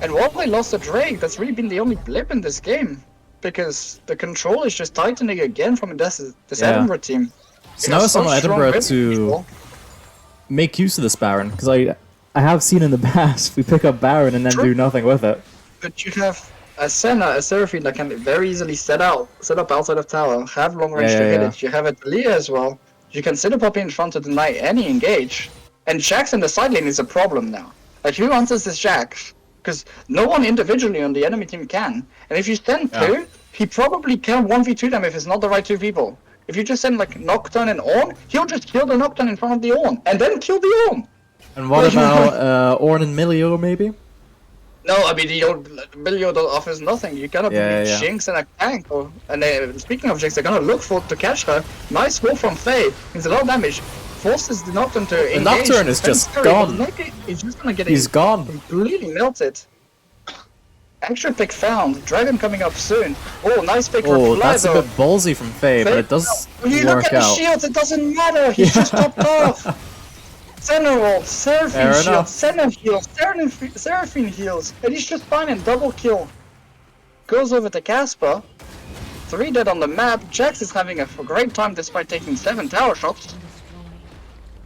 And while they lost the Drake, that's really been the only blip in this game. Because the control is just tightening again from this Edinburgh team. So now it's on Edinburgh to make use of this Baron, because I have seen in the past we pick up Baron and then do nothing with it. But you have a Senna, a Seraphine that can very easily set up outside of tower, have long range to hit it. You have a Talia as well. You can sit a Poppy in front to deny any engage. And Jax in the side lane is a problem now. Like, who answers this Jax? Because no one individually on the enemy team can. And if you send two, he probably can 1v2 them if it's not the right 2 people. If you just send like Nocturne and Ornn, he'll just kill the Nocturne in front of the Ornn, and then kill the Ornn. And what about Ornn and Milio, maybe? No, I mean, Milio offers nothing. You cannot Yeah, be yeah. Jinx and a tank. Speaking of Jinx, they're gonna look for to catch her. Nice wolf from Faye. Means a lot of damage. Forces the Nocturne to The engage. Nocturne is Defense just carry, but gone. maybe he's just gonna get He's gone. completely melted. Extra pick found. Dragon coming up soon. Oh, nice pick for Oh, Fly that's a though. bit ballsy from Faye, but it does You look work at the out. shields, it doesn't matter. He's just topped off. Emerald, Seraphine Fair shield, enough. Senna heals, Seraphine heals, and he's just fine and double kill. Goes over to Casper. 3 dead on the map. Jax is having a great time despite taking 7 tower shots.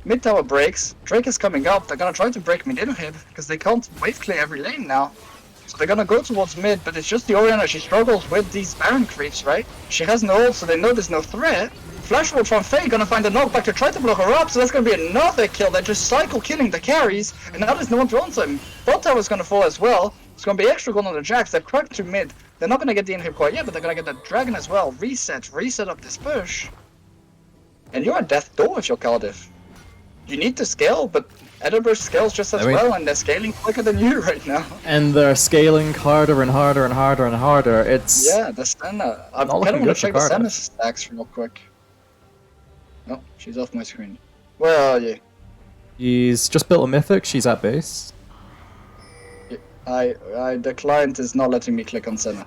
Mid tower breaks. Drake is coming up. They're gonna try to break mid inhib because they can't wave clear every lane now. So they're gonna go towards mid, but it's just the Orianna. She struggles with these Baron creeps, right? She has no ult, so they know there's no threat. Flash ward from Faye gonna find a knockback to try to blow her up, so that's gonna be another kill. They're just cycle killing the carries, and now there's no one to answer him. Bot tower's gonna fall as well. It's gonna be extra gold on the Jax. They're cracked to mid. They're not gonna get the inhib quite yet, but they're gonna get the dragon as well. Reset up this push. And you're at death door if you're Cardiff. You need to scale, but Edinburgh scales just as well, and they're scaling quicker than you right now. And they're scaling harder and harder and harder and harder. It's Yeah, the Senna. I Not kind of looking want good to for check the Senna Cardiff. stacks real quick. Oh, she's off my screen. Where are you? She's just built a mythic. She's at base. The client is not letting me click on Senna.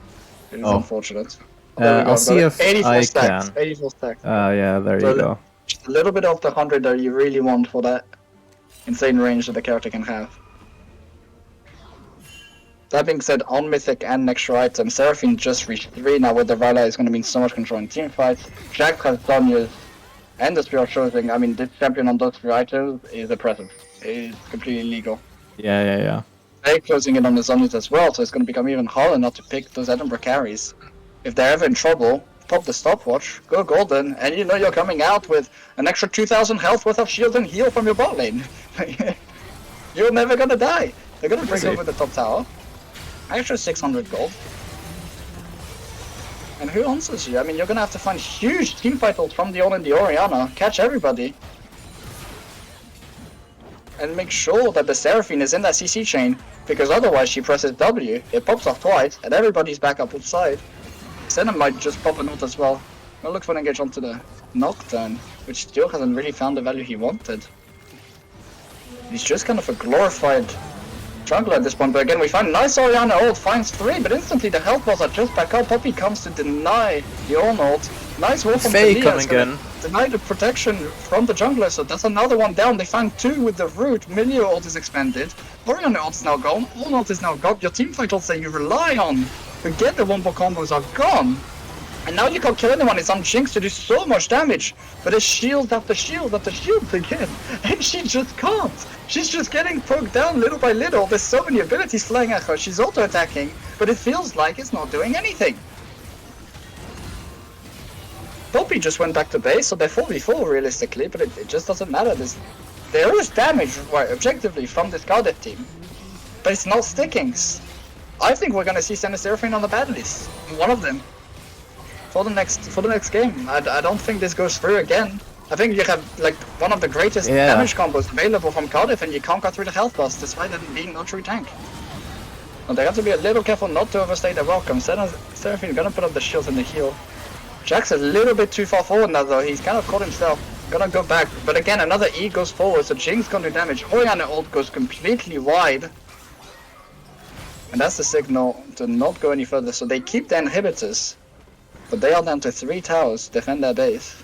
It is Oh. unfortunate. Oh, there we go. I'll I've see got it. if 84 I stacks. can. 84 stacks. Yeah, there So you go. Just a little bit off the 100 that you really want for that insane range that the character can have. That being said, on Mythic and extra item, Seraphine just reached 3 now with the Viola is going to mean so much control in team fights. Jack has Sonya's and the Spear of Choosing. I mean, this champion on those 3 items is oppressive. It is completely legal. Yeah. They're closing in on the Zombies as well, so it's going to become even harder not to pick those Edinburgh carries. If they're ever in trouble, pop the stopwatch, go golden, and you know you're coming out with an extra 2,000 health worth of shield and heal from your bot lane. You're never gonna die. They're gonna break over the top tower. Extra 600 gold. And who answers you? I mean, you're gonna have to find huge teamfight ults from the Ornn and the Orianna, catch everybody, and make sure that the Seraphine is in that CC chain, because otherwise she presses W, it pops off twice, and everybody's back up inside. Senna might just pop a ult as well. I'll look for an engage onto the Nocturne, which still hasn't really found the value he wanted. He's just kind of a glorified jungler at this point, but again we find nice Orianna ult, finds 3, but instantly the health bars are just back up. Poppy comes to deny the Ornn ult. Nice wolf from Faye Talia, coming in. deny the protection from the jungler, so that's another one down. They found 2 with the root. Milio ult is expanded. Orianna ult's now gone. Ornn ult is now gone. Your teamfight ults that you rely on to get the wombo combos are gone. And now you can't kill anyone, it's on Jinx to do so much damage, but it's shield after shield after shield again, and she just can't. She's just getting poked down little by little. There's so many abilities flying at her. She's auto-attacking, but it feels like it's not doing anything. Poppy just went back to base, so they're 4v4 realistically, but it just doesn't matter. There is damage, right, objectively, from this Cardiff team, but it's not sticking. I think we're gonna see Senna Seraphine on the bad list, one of them. For the next game. I don't think this goes through again. I think you have like one of the greatest damage combos available from Cardiff, and you can't go through the health bars despite them being no true tank. And they have to be a little careful not to overstay their welcome. Seraphine gonna put up the shields and the heal. Jack's a little bit too far forward now though. He's kind of caught himself. Gonna go back, but again another E goes forward, so Jinx gonna do damage. Orianna ult goes completely wide. And that's the signal to not go any further. So they keep the inhibitors. But they are down to 3 towers, defend their base.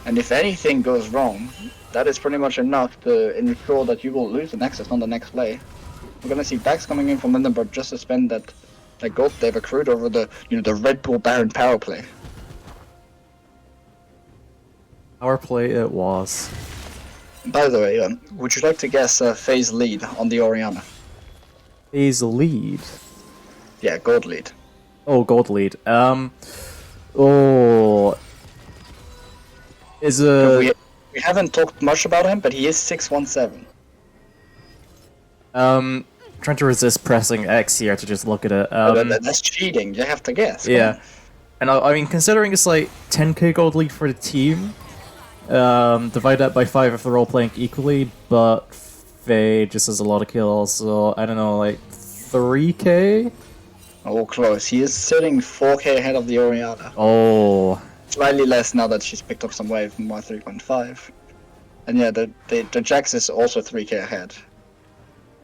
And if anything goes wrong, that is pretty much enough to ensure that you will lose the Nexus on the next play. We're gonna see backs coming in from Edinburgh just to spend that gold they've accrued over the the Red Bull Baron power play. Power play it was. By the way, would you like to guess Faye's lead on the Orianna? Faye's lead? Yeah, gold lead. Oh, gold lead. Is We haven't talked much about him, but he is 617. trying to resist pressing X here to just look at it. That's cheating. You have to guess. Come Yeah, on. and I mean, considering it's like 10k gold lead for the team, divide that by 5 if they're all playing equally, but Faye just has a lot of kills, so I don't know, like 3K? Oh, close. He is sitting 4K ahead of the Oriana. Oh. Slightly less now that she's picked up some wave, more 3.5. And yeah, the Jax is also 3K ahead.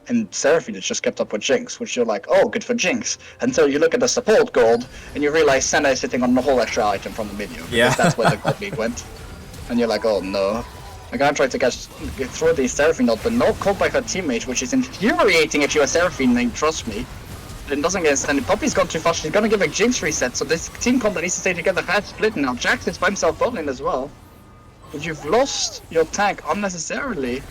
And Seraphine has just kept up with Jinx, which you're like, oh, good for Jinx. Until you look at the support gold, and you realize Senna is sitting on the whole extra item from the minion. Yeah. Because that's where the gold lead went. And you're like, oh no. I'm gonna try to get through the Seraphine node, but not caught by her teammate, which is infuriating if you're a Seraphine lane, trust me. It doesn't get extended. Poppy's gone too far, she's gonna give a Jinx reset, so this team comp that needs to stay together has split now. Jax is by himself bot lane as well. But you've lost your tank unnecessarily.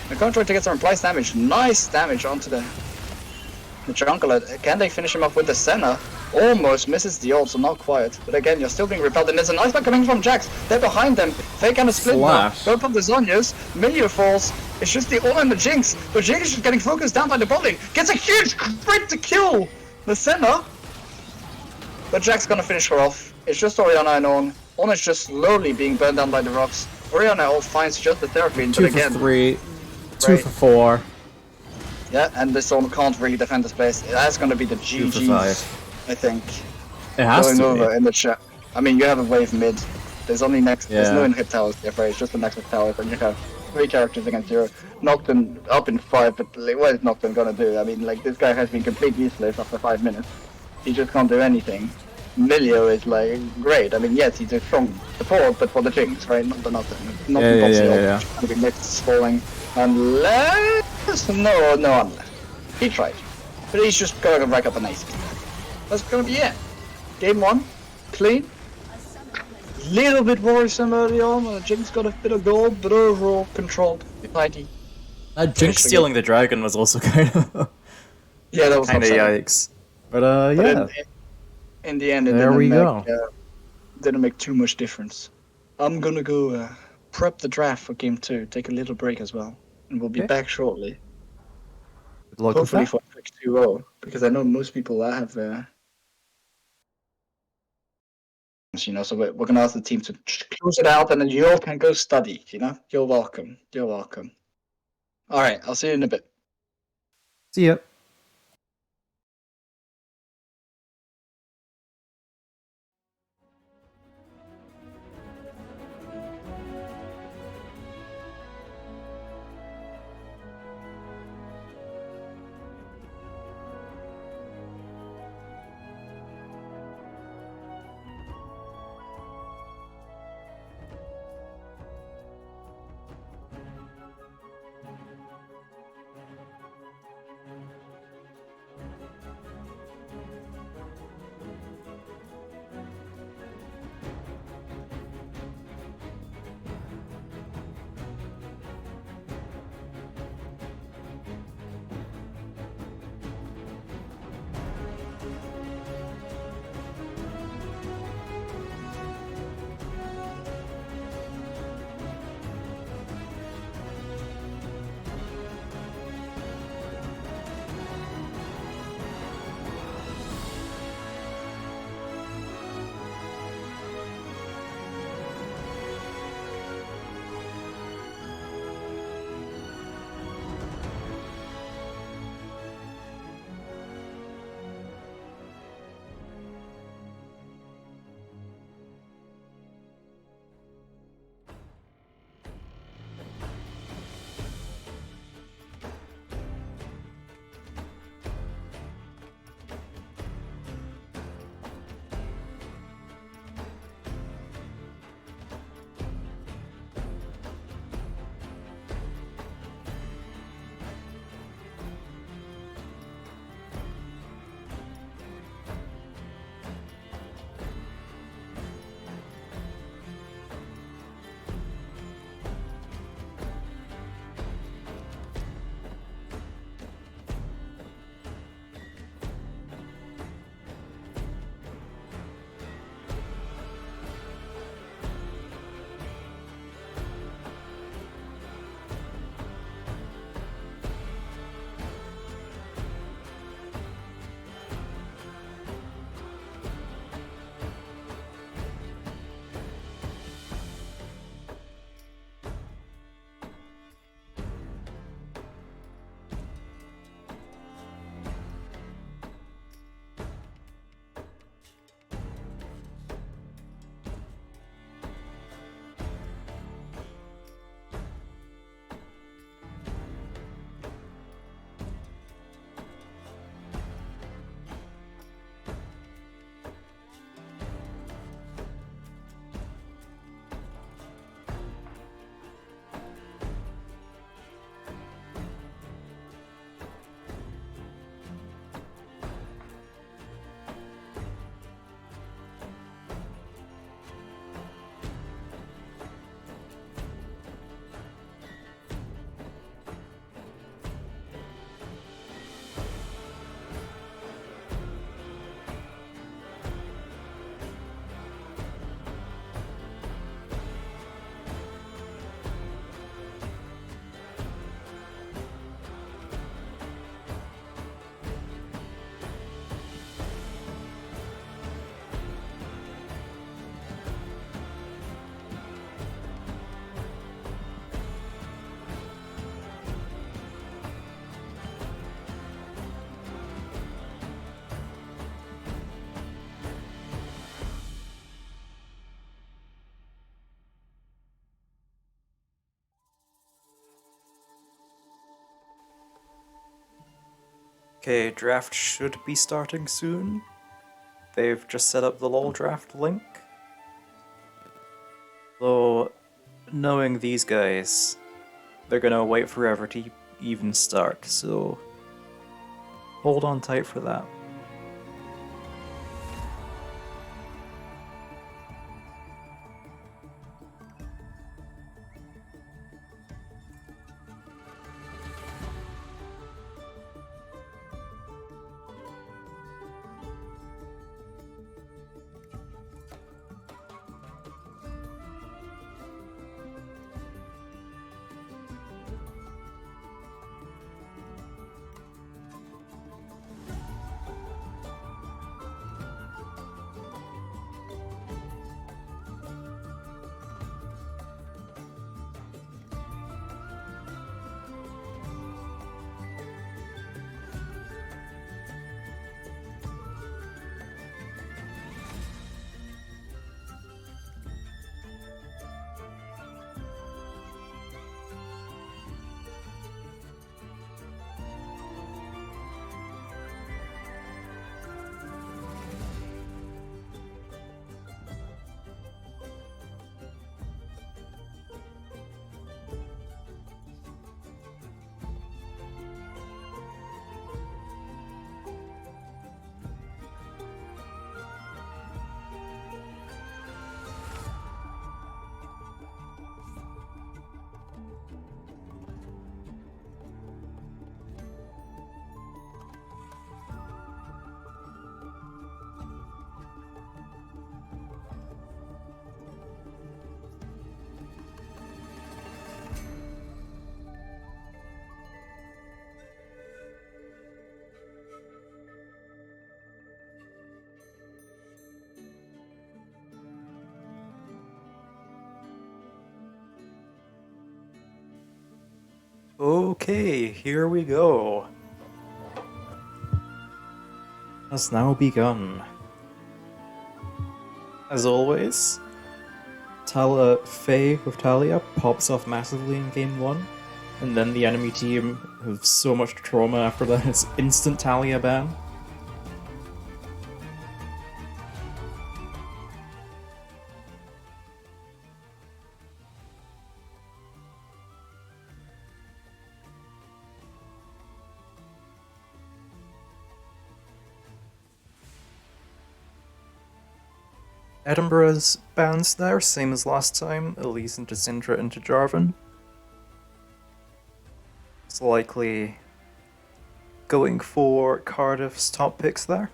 I'm gonna try to get some replies damage. Nice damage onto the jungler. Can they finish him off with the Senna? Almost misses the ult, so not quite. But again, you're still being repelled, and there's a nice back coming from Jax. They're behind them. They kind of split now. Flash. Go up the Zonyas. Milio falls. It's just the ult and the Jinx. But Jinx is just getting focused down by the bot lane. Gets a huge crit to kill the Senna. But Jack's gonna finish her off. It's just Oriana and On. On is just slowly being burned down by the rocks. Oriana ult finds just the Seraphine, but 2 again... for 3. 2 Right. for 4. Yeah, and this one can't really defend this place. That's gonna be the 2 for GG's, 5. I think. It has Going to over be. in the chat. I mean, you have a wave mid. There's only there's Yeah. no in-hit towers, to be afraid. It's just the next towers, and you have 3 characters against 0. Nocturne up in 5, but like, what is Nocturne gonna do? I mean, like, this guy has been completely useless after 5 minutes. He just can't do anything. Milio is like great. I mean, yes, he's a strong support, but for the Jinx, right? Not the Nocturne. Yeah. Gonna be next falling. Unless unless. He tried. But he's just gonna rack up an ace. That's gonna be it. Game 1, clean. Little bit worrisome early on. Jinx got a bit of gold, but overall controlled. Tidy. That Jinx stealing the dragon was also kind of Yeah, that was kind of upsetting. yikes. But But yeah. in the end, it There we go. didn't make too much difference. I'm gonna go prep the draft for game 2. Take a little break as well, and we'll be Okay. back shortly. Good luck with Hopefully that. for quick 2-0, because I know most people that have so we're gonna ask the team to close it out, and then you all can go study. You're welcome. You're welcome. All right, I'll see you in a bit. See ya. Okay, draft should be starting soon. They've just set up the LOL draft link. Though, knowing these guys, they're gonna wait forever to even start, so hold on tight for that. Okay, here we go. Has now begun. As always, Faye with Talia pops off massively in game 1, and then the enemy team have so much trauma after that, it's instant Talia ban. Edinburgh's bans there, same as last time, Elise into Syndra into Jarvan. It's likely going for Cardiff's top picks there.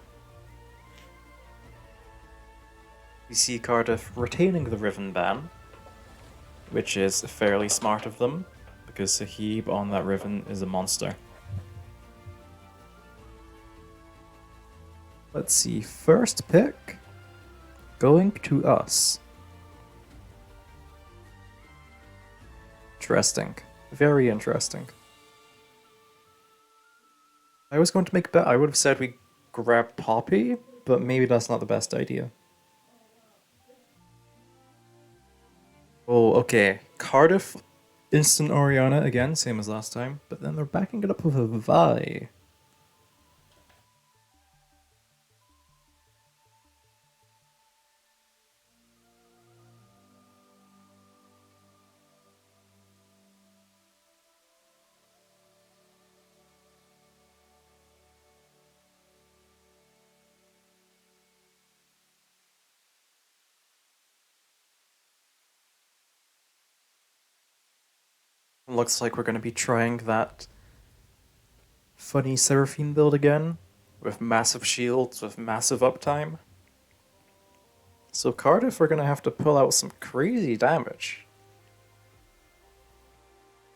We see Cardiff retaining the Riven ban, which is fairly smart of them, because Sahib on that Riven is a monster. Let's see, first pick going to us. Interesting. Very interesting. I was going to make a bet. I would have said we grab Poppy, but maybe that's not the best idea. Oh, okay. Cardiff, instant Oriana again, same as last time, but then they're backing it up with a Vi. Looks like we're going to be trying that funny Seraphine build again, with massive shields, with massive uptime. So Cardiff are going to have to pull out some crazy damage.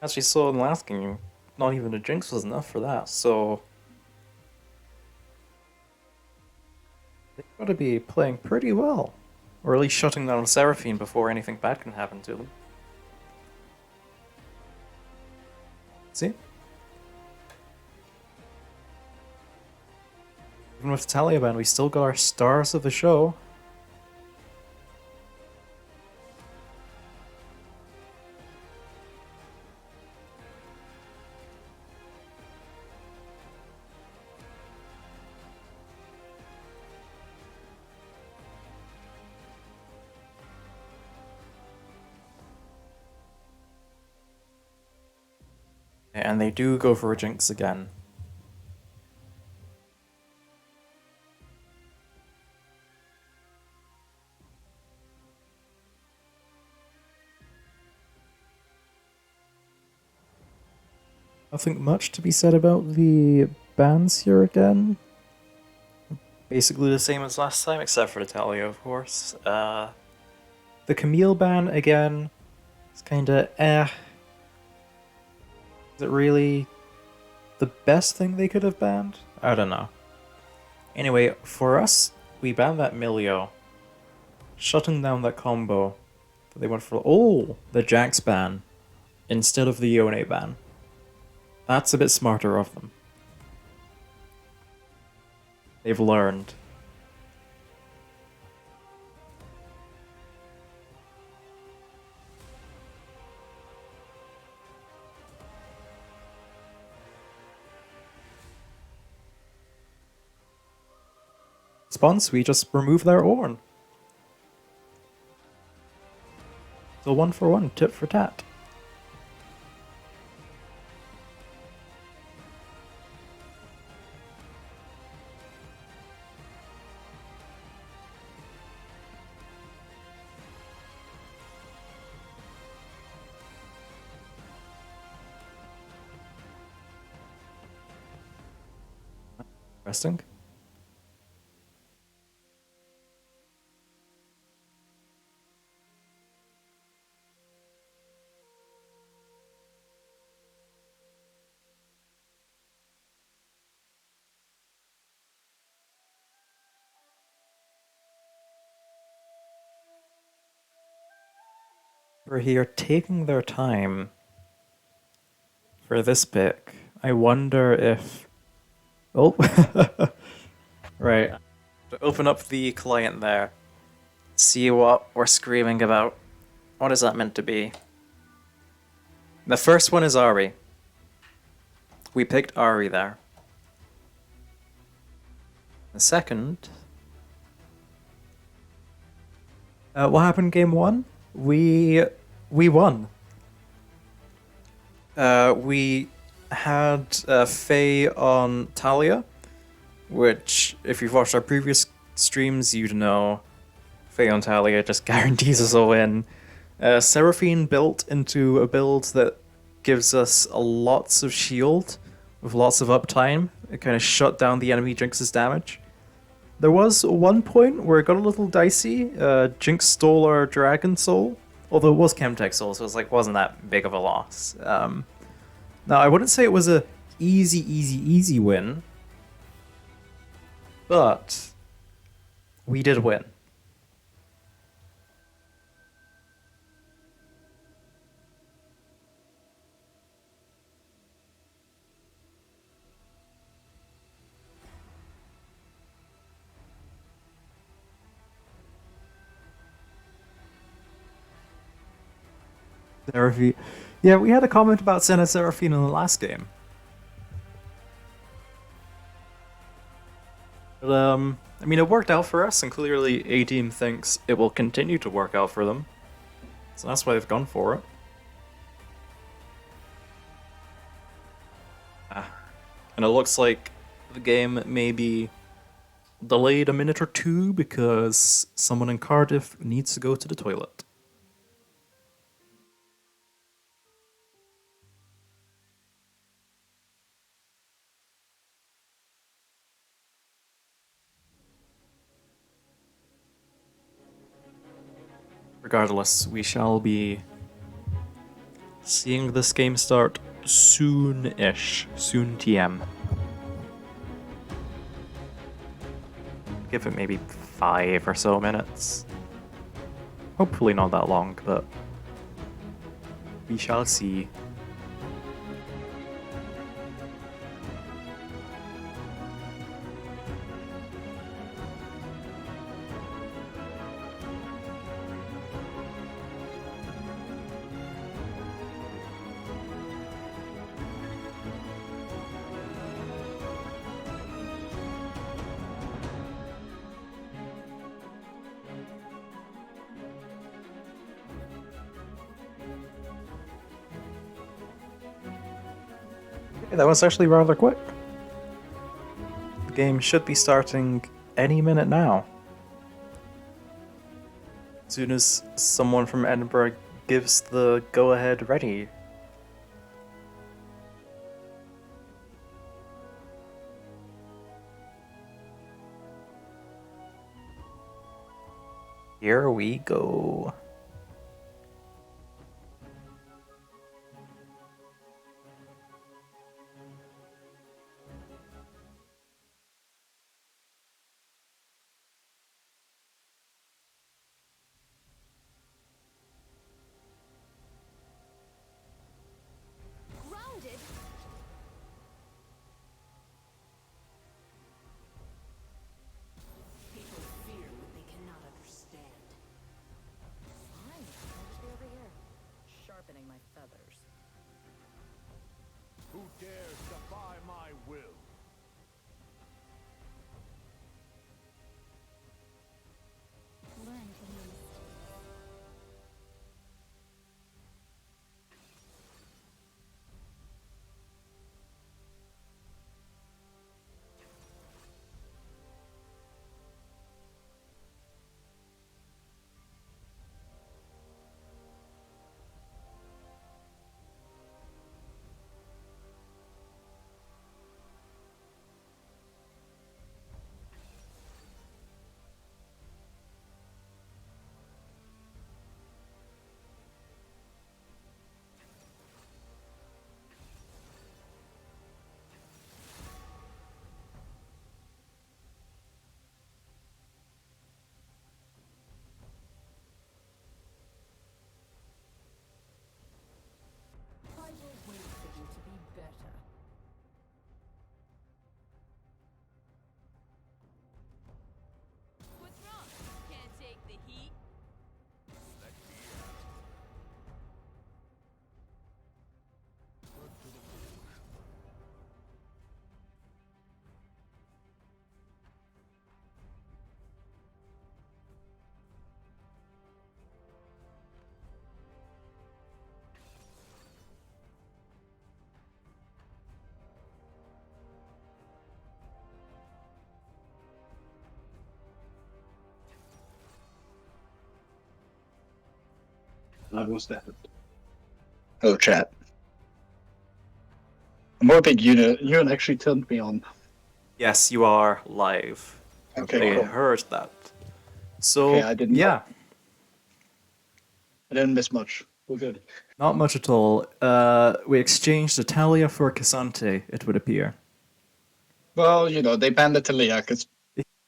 As we saw in last game, not even a Jinx was enough for that, so they've got to be playing pretty well. Or at least shutting down Seraphine before anything bad can happen to them. See? Even with Taliban, we still got our stars of the show. And they do go for a Jinx again. Nothing much to be said about the bans here again. Basically the same as last time, except for the Talia, of course. The Camille ban, again, is kinda eh. Is it really the best thing they could have banned? I don't know. Anyway, for us, we banned that Milio, shutting down that combo that they went for. Oh, the Jax ban instead of the Yone ban. That's a bit smarter of them. They've learned. Response, we just remove their Ornn. So 1-for-1, tit for tat. Interesting. We're here taking their time for this pick. I wonder if... Oh. Right. To open up the client there. See what we're screaming about. What is that meant to be? The first one is Ari. We picked Ari there. The second... what happened game one? We won. We had Faye on Talia, which, if you've watched our previous streams, you'd know Faye on Talia just guarantees us a win. Seraphine built into a build that gives us lots of shield with lots of uptime. It kind of shut down the enemy Jinx's damage. There was one point where it got a little dicey. Jinx stole our Dragon Soul, although it was Chemtech Soul, so it was like wasn't that big of a loss. Now I wouldn't say it was a easy win, but we did win. Seraphine. Yeah, we had a comment about Senna Seraphine in the last game. But, I mean, it worked out for us, and clearly A-Team thinks it will continue to work out for them. So that's why they've gone for it. And it looks like the game may be delayed a minute or two because someone in Cardiff needs to go to the toilet. Regardless, we shall be seeing this game start soon-ish. Soon TM. Give it maybe 5 or so minutes. Hopefully not that long, but we shall see. Hey, that was actually rather quick. The game should be starting any minute now. As soon as someone from Edinburgh gives the go-ahead ready. Here we go. Grounded? People fear what they cannot understand. Fine, I'll just be over here, sharpening my feathers. Who dares defy my will? Learn from your mistakes. I will wait for you to be better. What's wrong? Can't take the heat? Let me out. Work to the finish. What's that? Oh, chat. I'm more big unit. Unit actually turned me on. Yes, you are live. Okay, I cool. heard that. So, Okay, I didn't know. yeah, I didn't miss much. We're good. not much at all. We exchanged Italia for Casante, it would appear. Well, you know, they banned the Talia because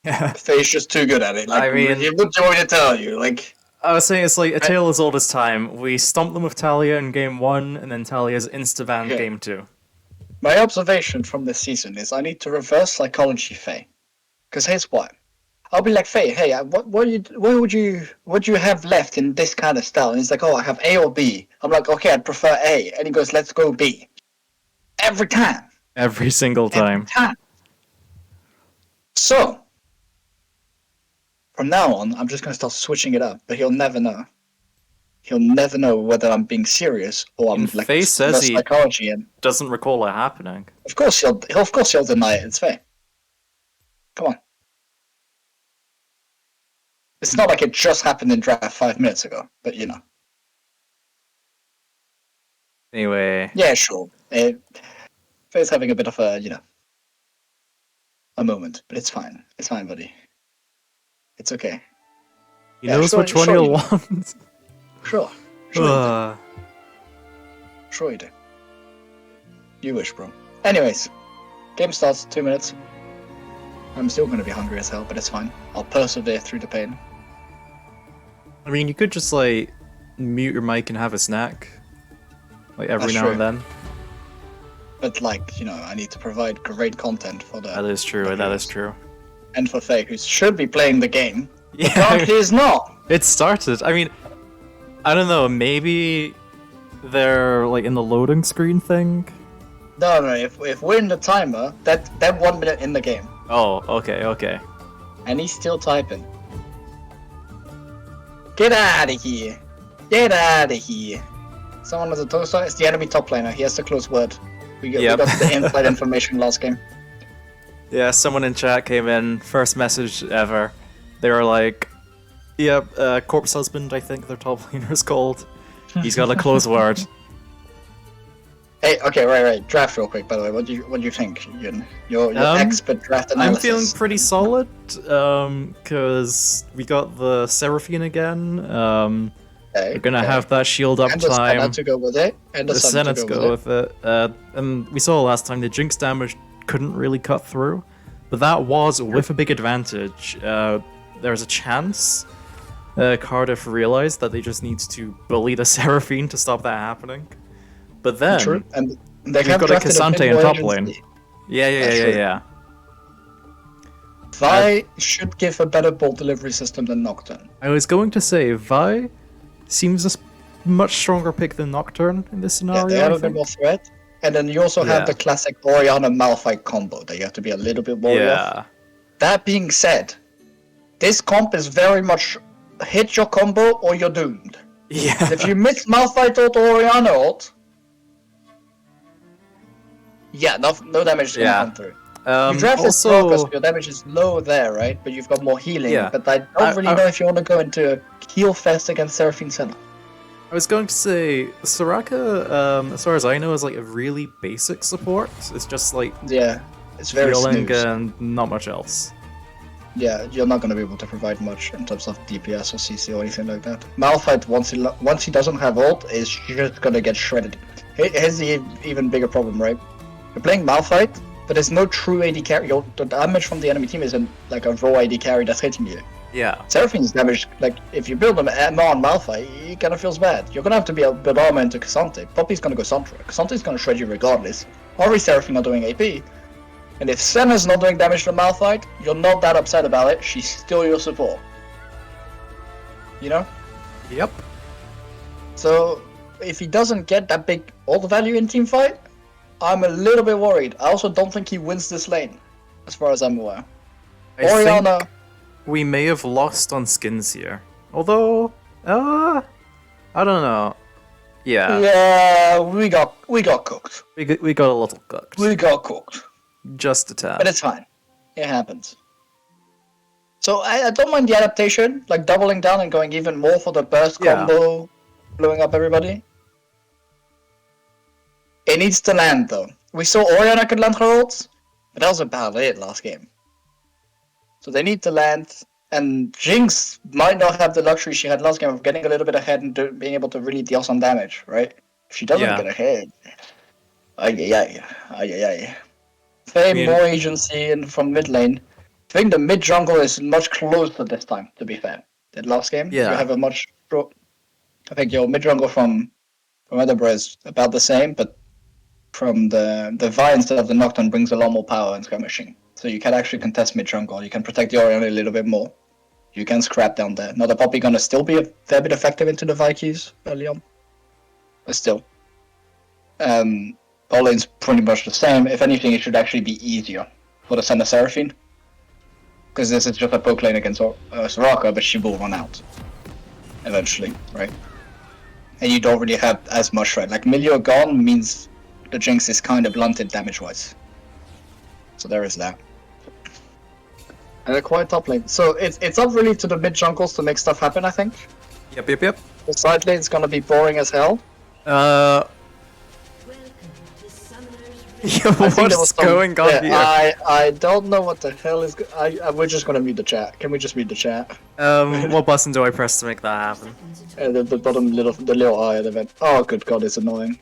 Yeah, Faye's just too good at it. Like, I mean- what do you want me to tell you? Like, I was saying it's like a tale as old as time. We stomped them with Talia in game 1, and then Talia's insta-banned Okay. game 2. my observation from this season is I need to reverse psychology Faye. Because here's what. I'll be like, Faye, hey, what would you have left in this kind of style? And he's like, oh, I have A or B. I'm like, okay, I'd prefer A. And he goes, let's go B. Every time. Every single time. Every time. So, from now on, I'm just going to start switching it up, but he'll never know. He'll never know whether I'm being serious or I'm And like Faye says reverse he- psychology. And Doesn't recall it happening. of course he'll deny it. It's Faye. Come on. It's not like it just happened in draft 5 minutes ago, but you know. Anyway, Yeah, sure. Faye's having a bit of a, a moment, but it's fine. It's fine, buddy. It's okay. he Yeah, knows sure- which one sure you'll you- want. Sure. Sure you do. Uh, Sure you do. You wish, bro. Anyways, game starts, 2 minutes. I'm still gonna be hungry as hell, but it's fine. I'll persevere through the pain. I mean, you could just, like, mute your mic and have a snack. Like, every That's now true. and then. But like, I need to provide great content for the That is true, that is viewers. true. And for Faye, who should be playing the game. Yeah, But he is not. it started. I mean, I don't know, maybe they're, like, in the loading screen thing? No, if we're in the timer, that 1 minute in the game. Oh, okay, okay. And he's still typing. Get out of here! Get out of here! Someone has a toaster. It's the enemy top laner. He has the close word. We Yep. got the inside information last game. Yeah, someone in chat came in, first message ever. They were like, "Yep, corpse husband, I think their top laner is called. He's got a close word." Hey, okay, right. Draft real quick. By the way, what do you think? Your expert draft I'm analysis. feeling pretty solid, because we got the Seraphine again. Okay, We're gonna okay. have that shield up And the Senna time. to go with it. And the The Senna to Senate's go with it. with it. And we saw last time the Jinx damage couldn't really cut through, but that was with a big advantage. There's a chance Cardiff realized that they just need to bully the Seraphine to stop that happening. But then True. And they we've have got a drafted Cassante bit in more top agency. lane. Yeah. That's true. Yeah. Vi should give a better ball delivery system than Nocturne. I was going to say Vi seems a much stronger pick than Nocturne in this Yeah, scenario. they have I a bit think. more threat. And then you also have Yeah. the classic Orianna Malphite combo that you have to be a little bit wary of. Yeah. That being said, this comp is very much hit your combo or you're doomed. Yeah. If you miss Malphite ult or Orianna ult, yeah, no damage is gonna Yeah. come through. You draft this also, so your damage is low there, right? But you've got more healing. Yeah. But I don't really know if you want to go into a heal fest against Seraphine Senna. I was going to say Soraka, as far as I know, is like a really basic support. It's just like Yeah, it's very healing snooze. and not much else. Yeah, you're not going to be able to provide much in terms of DPS or CC or anything like that. Malphite, once he doesn't have ult, is just going to get shredded. Here's the even bigger problem, right? You're playing Malphite, but there's no true AD carry. The damage from the enemy team isn't like a raw AD carry that's hitting you. Yeah. Seraphine's damage, like, if you build them on Malphite, it kind of feels bad. You're going to have to build armor into Cassante. Poppy's going to go Santra. Cassante's going to shred you regardless. Or is Seraphine not doing AP? And if Senna's not doing damage to Malphite, you're not that upset about it. She's still your support. You know? Yep. So, if he doesn't get that big ult value in team fight, I'm a little bit worried. I also don't think he wins this lane, as far as I'm aware. I Orianna, think we may have lost on skins here. Although, I don't know. Yeah. we got cooked. We got a little cooked. We got cooked. Just a tad. But it's fine. It happens. So I don't mind the adaptation, like doubling down and going even more for the burst Yeah. combo, blowing up everybody. It needs to land though. We saw Orianna could land her ults, but that was about it last game. So they need to land, and Jinx might not have the luxury she had last game of getting a little bit ahead and being able to really deal some damage, right? If she doesn't Yeah. get ahead, ay. Way mean- more agency in from mid lane. I think the mid jungle is much closer this time, to be fair. Than last game. Yeah. You have a much. I think your mid jungle from Edinburgh is about the same, but from the Vi instead of the Nocturne brings a lot more power in skirmishing. So you can actually contest mid jungle. You can protect the Orion a little bit more. You can scrap down there. Now the Poppy gonna still be a fair bit effective into the Vikings early on. But still. All lane's pretty much the same. If anything, it should actually be easier for the Senna Seraphine. Because this is just a poke lane against Soraka, but she will run out. Eventually, right? And you don't really have as much threat. Like, Milio gone means the Jinx is kind of blunted damage-wise. So there is that. And a quiet top lane. So it's up really to the mid jungles to make stuff happen, I think. Yep. The side lane's gonna be boring as hell. Yeah, I think there was what's some- going on yeah, here? I don't know what the hell is. We're just gonna mute the chat. Can we just mute the chat? What button do I press to make that happen? The bottom the little eye at the event. Oh, good god, it's annoying.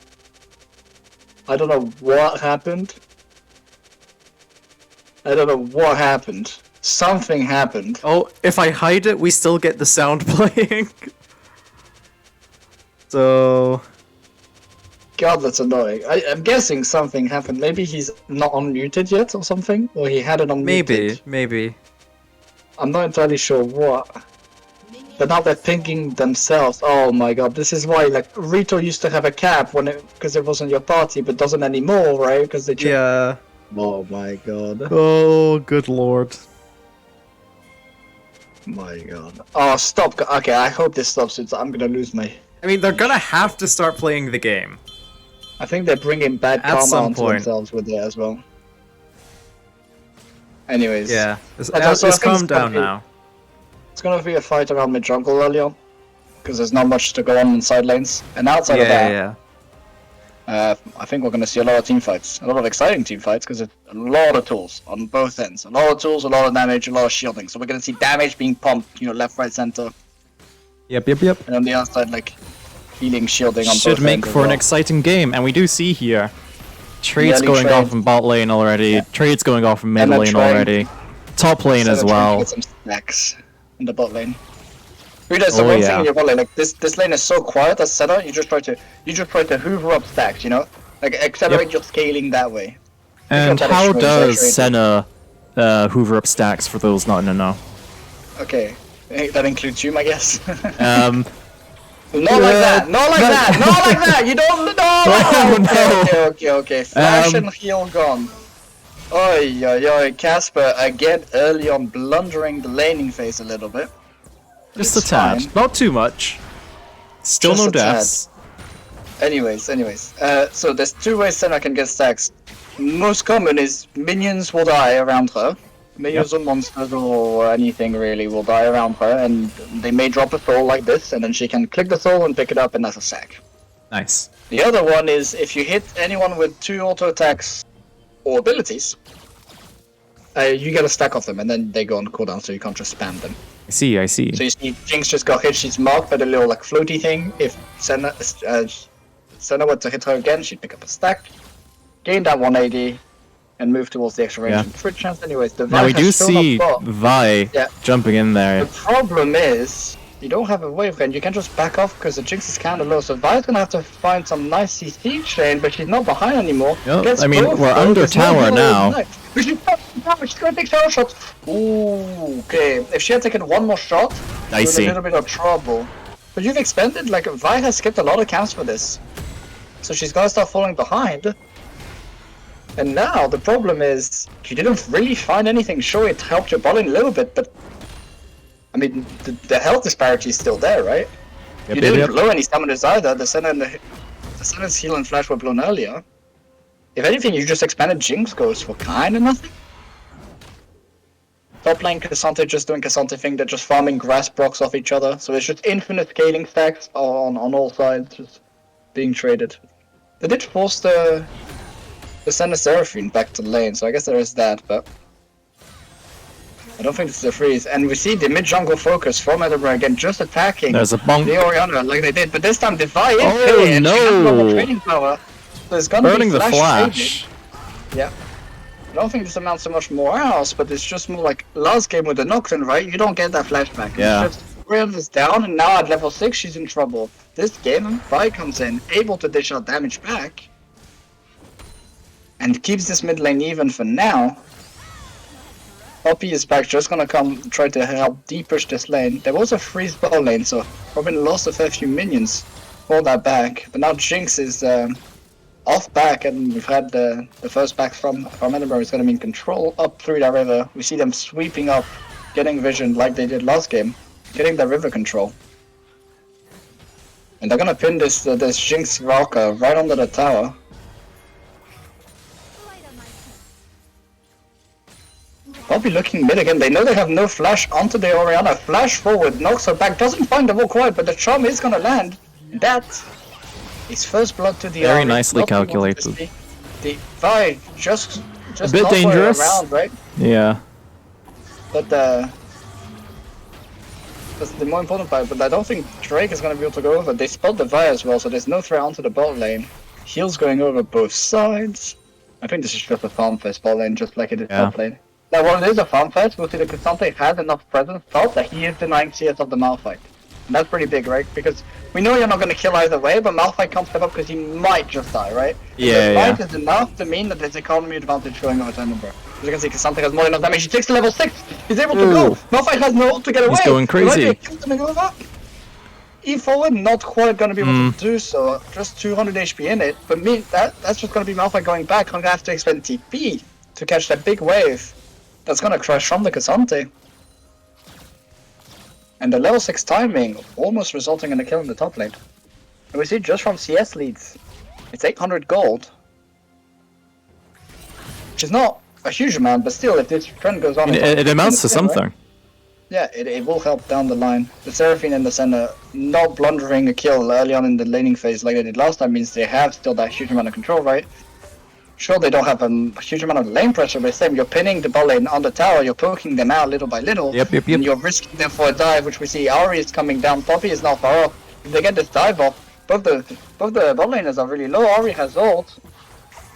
I don't know what happened. Something happened. Oh, if I hide it, we still get the sound playing. So, God, that's annoying. I'm guessing something happened. Maybe he's not unmuted yet or something, or he had it unmuted. maybe. I'm not entirely sure what. But now they're pinging themselves. Oh my god, this is why, like, Rito used to have a cap because it wasn't your party, but doesn't anymore, right? Because they changed. Yeah. Oh my god. Oh, good lord. My god. Oh, stop. Okay, I hope this stops. I'm gonna lose my. I mean, they're gonna have to start playing the game. I think they're bringing bad At karma some onto point. themselves with it as well. Anyways. Yeah, It's also- I it's think calmed gonna down be- now. It's gonna be a fight around mid jungle earlier. Because there's not much to go on in side lanes. And outside of that, I think we're going to see a lot of team fights. A lot of exciting team fights, because there's a lot of tools on both ends. A lot of tools, a lot of damage, a lot of shielding. So we're going to see damage being pumped, left, right, center. Yep. And on the outside, like, healing, shielding on Should both make ends as for an well. exciting game, and we do see here trades early going trade. off in bot lane already, Yeah. trades going off in mid And then lane trying- already, top lane Instead as of trying to well. get some stacks in the bot lane. There's the Oh, one yeah. thing in your bot lane, like this lane is so quiet as setup, you just try to hoover up stacks, Like accelerate your scaling that way. And that how extra does exaggerated. Senna hoover up stacks for those not in the know? Okay. That includes you, I guess. Um, Not like that! Not like that! Not like that! You don't. No! Oh, Okay. Flash Um, and heal gone. Oi, Casper again early on blundering the laning phase a little bit. But just a it's tad, fine. not too much. Still Just no a tad. deaths. Anyways. So there's two ways Senna can get stacks. Most common is minions will die around her. Minions or monsters or anything really will die around her, and they may drop a soul like this, and then she can click the soul and pick it up, and that's a sack. Nice. The other one is if you hit anyone with 2 auto attacks or abilities, you get a stack of them, and then they go on cooldown, so you can't just spam them. I see. So you see, Jinx just got hit. She's marked by the little like floaty thing. If Senna were to hit her again, she'd pick up a stack, gain that 180, and move towards the extra range. Yeah. And crit chance, anyways. The Now we Vi do has still not see got- Vi Yeah. jumping in there. The problem is, you don't have a wave and you can just back off because the Jinx is kind of low. So Vi's gonna have to find some nice CC chain, but she's not behind anymore. Yep, Gets I mean, both, we're though. under There's no tower heal now. overnight. But she's gonna take tower shots. Ooh, okay. If she had taken one more shot, I we're in see. a little bit of trouble. But you've expended, like, Vi has skipped a lot of camps for this. So she's gotta start falling behind. And now the problem is, you didn't really find anything. Sure, it helped your bot a little bit, but I mean, the health disparity is still there, right? You didn't blow any summoners either. The Senna's heal and flash were blown earlier. If anything, you just expanded Jinx goes for kinda nothing. Top lane Cassante just doing Cassante thing, they're just farming grass blocks off each other, so it's just infinite scaling stacks on all sides, just being traded. They did force the Senna Seraphine back to lane, so I guess there is that, but I don't think this is a freeze. And we see the mid-jungle focus from Edinburgh again, just attacking There's a bonk. the Orianna like they did, but this time the Vi is Oh, killing, and she has no. normal trading power. So there's gonna Burning be the flash. flash. Yeah. I don't think this amounts to much more else, but it's just more like last game with the Nocturne, right? You don't get that flashback. Yeah. It's just Orianna's down, and now at level 6 she's in trouble. This game, Vi comes in, able to dish out damage back, and keeps this mid lane even for now. Poppy is back, just gonna come try to help deep push this lane. There was a freeze ball lane, so probably lost a fair few minions for that back. But now Jinx is off back, and we've had the first back from Edinburgh is gonna be in control up through that river. We see them sweeping up, getting vision like they did last game, getting the river control. And they're gonna pin this Jinx Valka right under the tower. Poppy looking mid again. They know they have no flash onto the Orianna. Flash forward, knocks her back, doesn't find the wall quite, but the charm is gonna land. That is first blood to the Very army. nicely Not what we wanted to calculated. see. The Vi just A bit halfway dangerous. around, right? Yeah. But that's the more important part. But I don't think Drake is gonna be able to go over. They spot the Vi as well, so there's no threat onto the bot lane. Heals going over both sides. I think this is just a farm fest bot lane, just like it is top lane. Now, while it is a farm fest, we'll see that Cassante has enough presence, felt that he is denying CS of the Malphite. And that's pretty big, right? Because we know you're not going to kill either way, but Malphite can't step up because he might just die, right? Yeah, yeah. Might is enough to mean that there's economy advantage going over to Edinburgh. As you can see, Cassante has more than enough damage. He takes to level 6! He's able to go! Ooh. Malphite has no ult to get away! going crazy. He might be a kill coming over. E forward, not quite going to be able to do so. Just 200 HP in it. But me, that's just going to be Malphite going back. I'm going to have to expend TP to catch that big wave. That's gonna crash from the Cassante. And the level 6 timing almost resulting in a kill in the top lane. And we see just from CS leads It's 800 gold. Which is not a huge amount, but still, if this trend goes on... It amounts to something. Right? Yeah, it will help down the line. The Seraphine in the center, not blundering a kill early on in the laning phase like they did last time, means they have still that huge amount of control, right? Sure, they don't have a huge amount of lane pressure, but same, you're pinning the bot lane on the tower, you're poking them out little by little, Yep. and you're risking them for a dive, which we see Ari is coming down, Poppy is not far off. If they get this dive off, both the bot laners are really low, Ari has ult.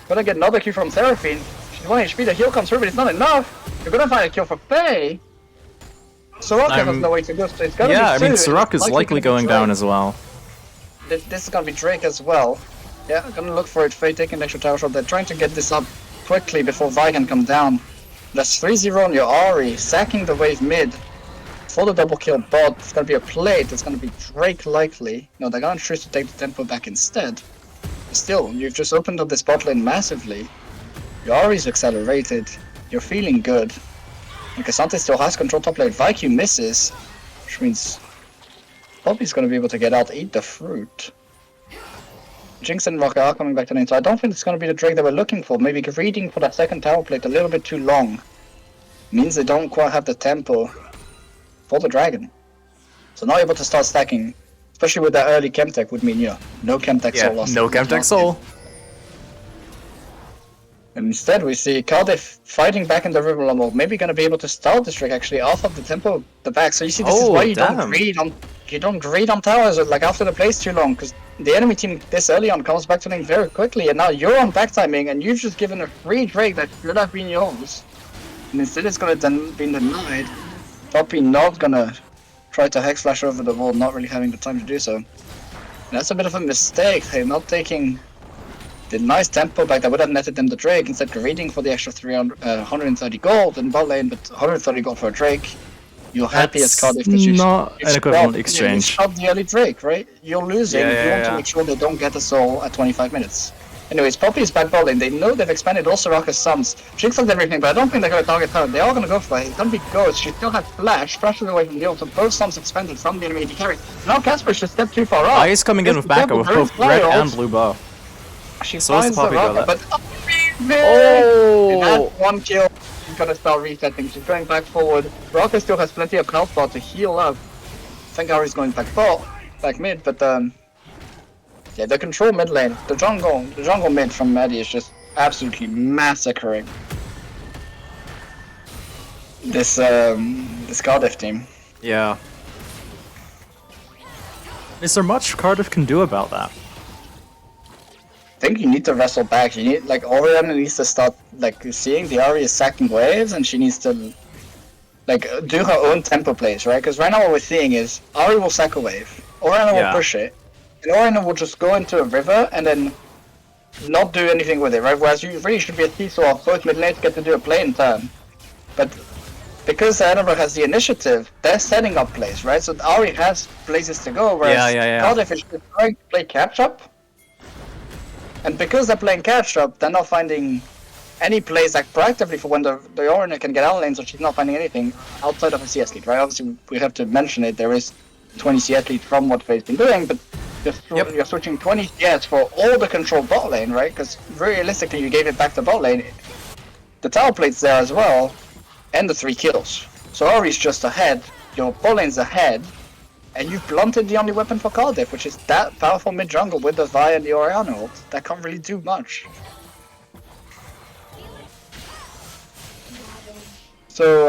Gonna get another Q from Seraphine. She's 1 HP, the heal comes through, but it's not enough. You're gonna find a kill for Faye. Soraka has no way to go, so it's gonna be I mean, Sue, Soraka's it's likely gonna be going down Drake. as well. This is gonna be Drake as well. Yeah, gonna look for it. Faye taking the extra tower shot. They're trying to get this up quickly before Vi can come down. That's 3-0 on your Ari, sacking the wave mid. For the double kill bot, it's gonna be a plate, it's gonna be Drake likely. No, they're gonna choose to take the tempo back instead. But still, you've just opened up this bot lane massively. Your Ari's accelerated, you're feeling good. And Cassante still has control top lane. Vyq misses, which means Poppy's gonna be able to get out, eat the fruit. Jinx and Rocket are coming back to lane, so I don't think it's going to be the Drake that we're looking for. Maybe reading for that second tower plate a little bit too long. Means they don't quite have the tempo for the dragon. So now able to start stacking, especially with that early Chemtech would mean, no Chemtech soul lost. no Chemtech soul. And instead we see Cardiff fighting back in the river mode, maybe going to be able to start this Drake actually off of the tempo, the back. So you see this is why you don't greed on towers like after the play's too long, because the enemy team this early on comes back to lane very quickly, and now you're on back timing and you've just given a free Drake that should have been yours. And instead it's gonna be denied. Poppy not gonna try to hex slash over the wall, not really having the time to do so. And that's a bit of a mistake, they're not taking the nice tempo back that would have netted them the Drake, instead greeding for the extra 130 gold in bot lane, but 130 gold for a Drake. You're happy as Cardiff because you not an equivalent you exchange. shot the early Drake, right? You're losing, you want to yeah. make sure they don't get a soul at 25 minutes. Anyways, Poppy is back bot lane, they know they've expanded all Soraka's sums. Jinx and everything, but I don't think they're going to target her. They are going to go for it. It's going to be Ghost, she still has Flash, flashes away from the ult, so both sums expanded from the enemy AD carry. Now Casper's just stepped too far off. Ice coming in with backup with both red and blue buff. She So what's finds the the Poppy go rocket, that? but Oh! that's one kill. She's gonna start resetting. She's going back forward. Rocket still has plenty of health bar to heal up. I think Ari's going back mid, but yeah, the control mid lane, the jungle mid from Maddie is just absolutely massacring this Cardiff team. Yeah. Is there much Cardiff can do about that? I think you need to wrestle back. You need, like, Oriana needs to start, like, seeing the Ari is sacking waves, and she needs to, like, do her own tempo plays, right? Because right now what we're seeing is Ari will sack a wave, Oriana will push it, and Oriana will just go into a river and then not do anything with it, right? Whereas you really should be a seesaw of both mid lanes get to do a play in turn. But because Edinburgh has the initiative, they're setting up plays, right? So Ari has places to go, whereas Cardiff is just trying to play catch-up. And because they're playing catch-up, they're not finding any plays like proactively for when the Oriana can get out lane, so she's not finding anything outside of a CS lead, right? Obviously, we have to mention it, there is 20 CS lead from what Faye's been doing, but you're switching 20 CS for all the control bot lane, right? Because realistically, you gave it back to bot lane. The tower plate's there as well, and the 3 kills. So Ori's just ahead, your bot lane's ahead, and you've blunted the only weapon for Cardiff, which is that powerful mid-jungle with the Vi and the Oriana ult. That can't really do much. So,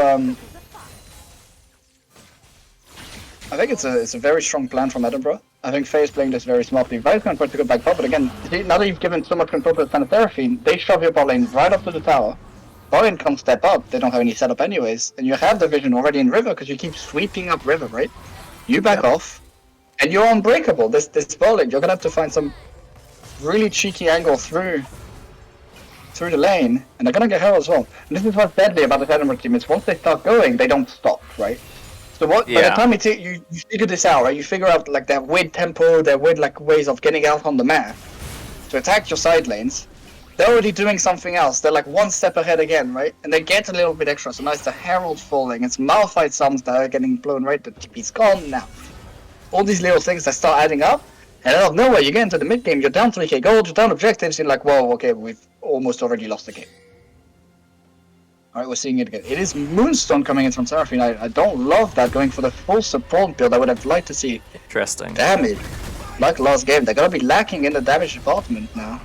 I think it's a very strong plan from Edinburgh. I think Faye is playing this very smartly. Vi's going to try to go back top, but again, now that you've given so much control to the Seraphine, they shove your bot lane right up to the tower. Bot lane can't step up, they don't have any setup anyways, and you have the vision already in river because you keep sweeping up river, right? You back off, and you're unbreakable. This bot lane, you're gonna have to find some really cheeky angle through the lane, and they're gonna get her as well. And this is what's deadly about the Edinburgh team, is once they start going, they don't stop, right? So by the time you figure this out, right, you figure out like their weird tempo, their weird like ways of getting out on the map to attack your side lanes, they're already doing something else. They're like one step ahead again, right? And they get a little bit extra. So now it's the Herald falling, it's Malphite sums that are getting blown, right? The TP's gone now. All these little things that start adding up, And out of nowhere, you get into the mid game, you're down 3k gold, you're down objectives, you're like, whoa, okay, we've almost already lost the game. Alright, we're seeing it again. It is Moonstone coming in from Seraphine. I don't love that, going for the full support build. I would have liked to see Interesting. damage. Like last game, they're gonna be lacking in the damage department now.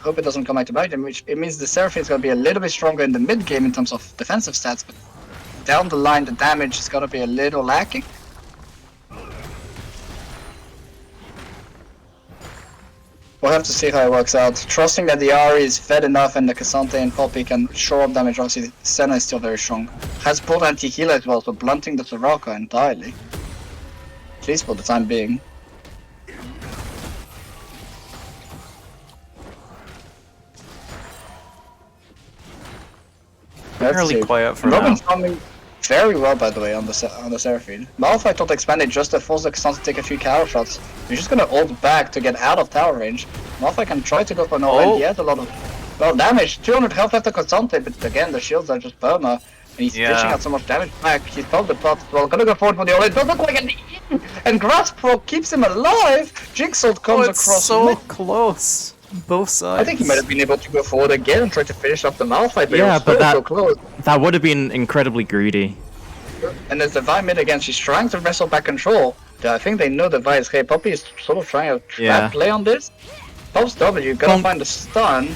Hope it doesn't come back to bite them, which it means the Seraphine's gonna be a little bit stronger in the mid game in terms of defensive stats, but down the line, the damage is gonna be a little lacking. We'll have to see how it works out. Trusting that the Ari is fed enough and the Cassante and Poppy can shore up damage. Obviously, Senna is still very strong. Has pulled anti-heal as well, so blunting the Soraka entirely. At least for the time being. Fairly quiet for now. Robin's coming very well, by the way, on the Seraphine. Malphite thought expanded just to force the Cassante to take a few tower shots. He's just gonna ult back to get out of tower range. Malphite can try to go for no end. He has a lot of damage. 200 health left to Cassante, but again, the shields are just perma. And he's dishing out so much damage back. He's pulled the pot as well. Gonna go forward for the ult. It doesn't look like an in. And Grasp Pro keeps him alive. Jigsaw comes across. So close. Both sides. I think he might have been able to go forward again and try to finish off the Malphite, but Yeah, it was but still so close. that would have been incredibly greedy. And there's the Vi mid again, she's trying to wrestle back control. I think they know the Vi is hey, Poppy is sort of trying a trap play on this. Pops W, gotta find the stun.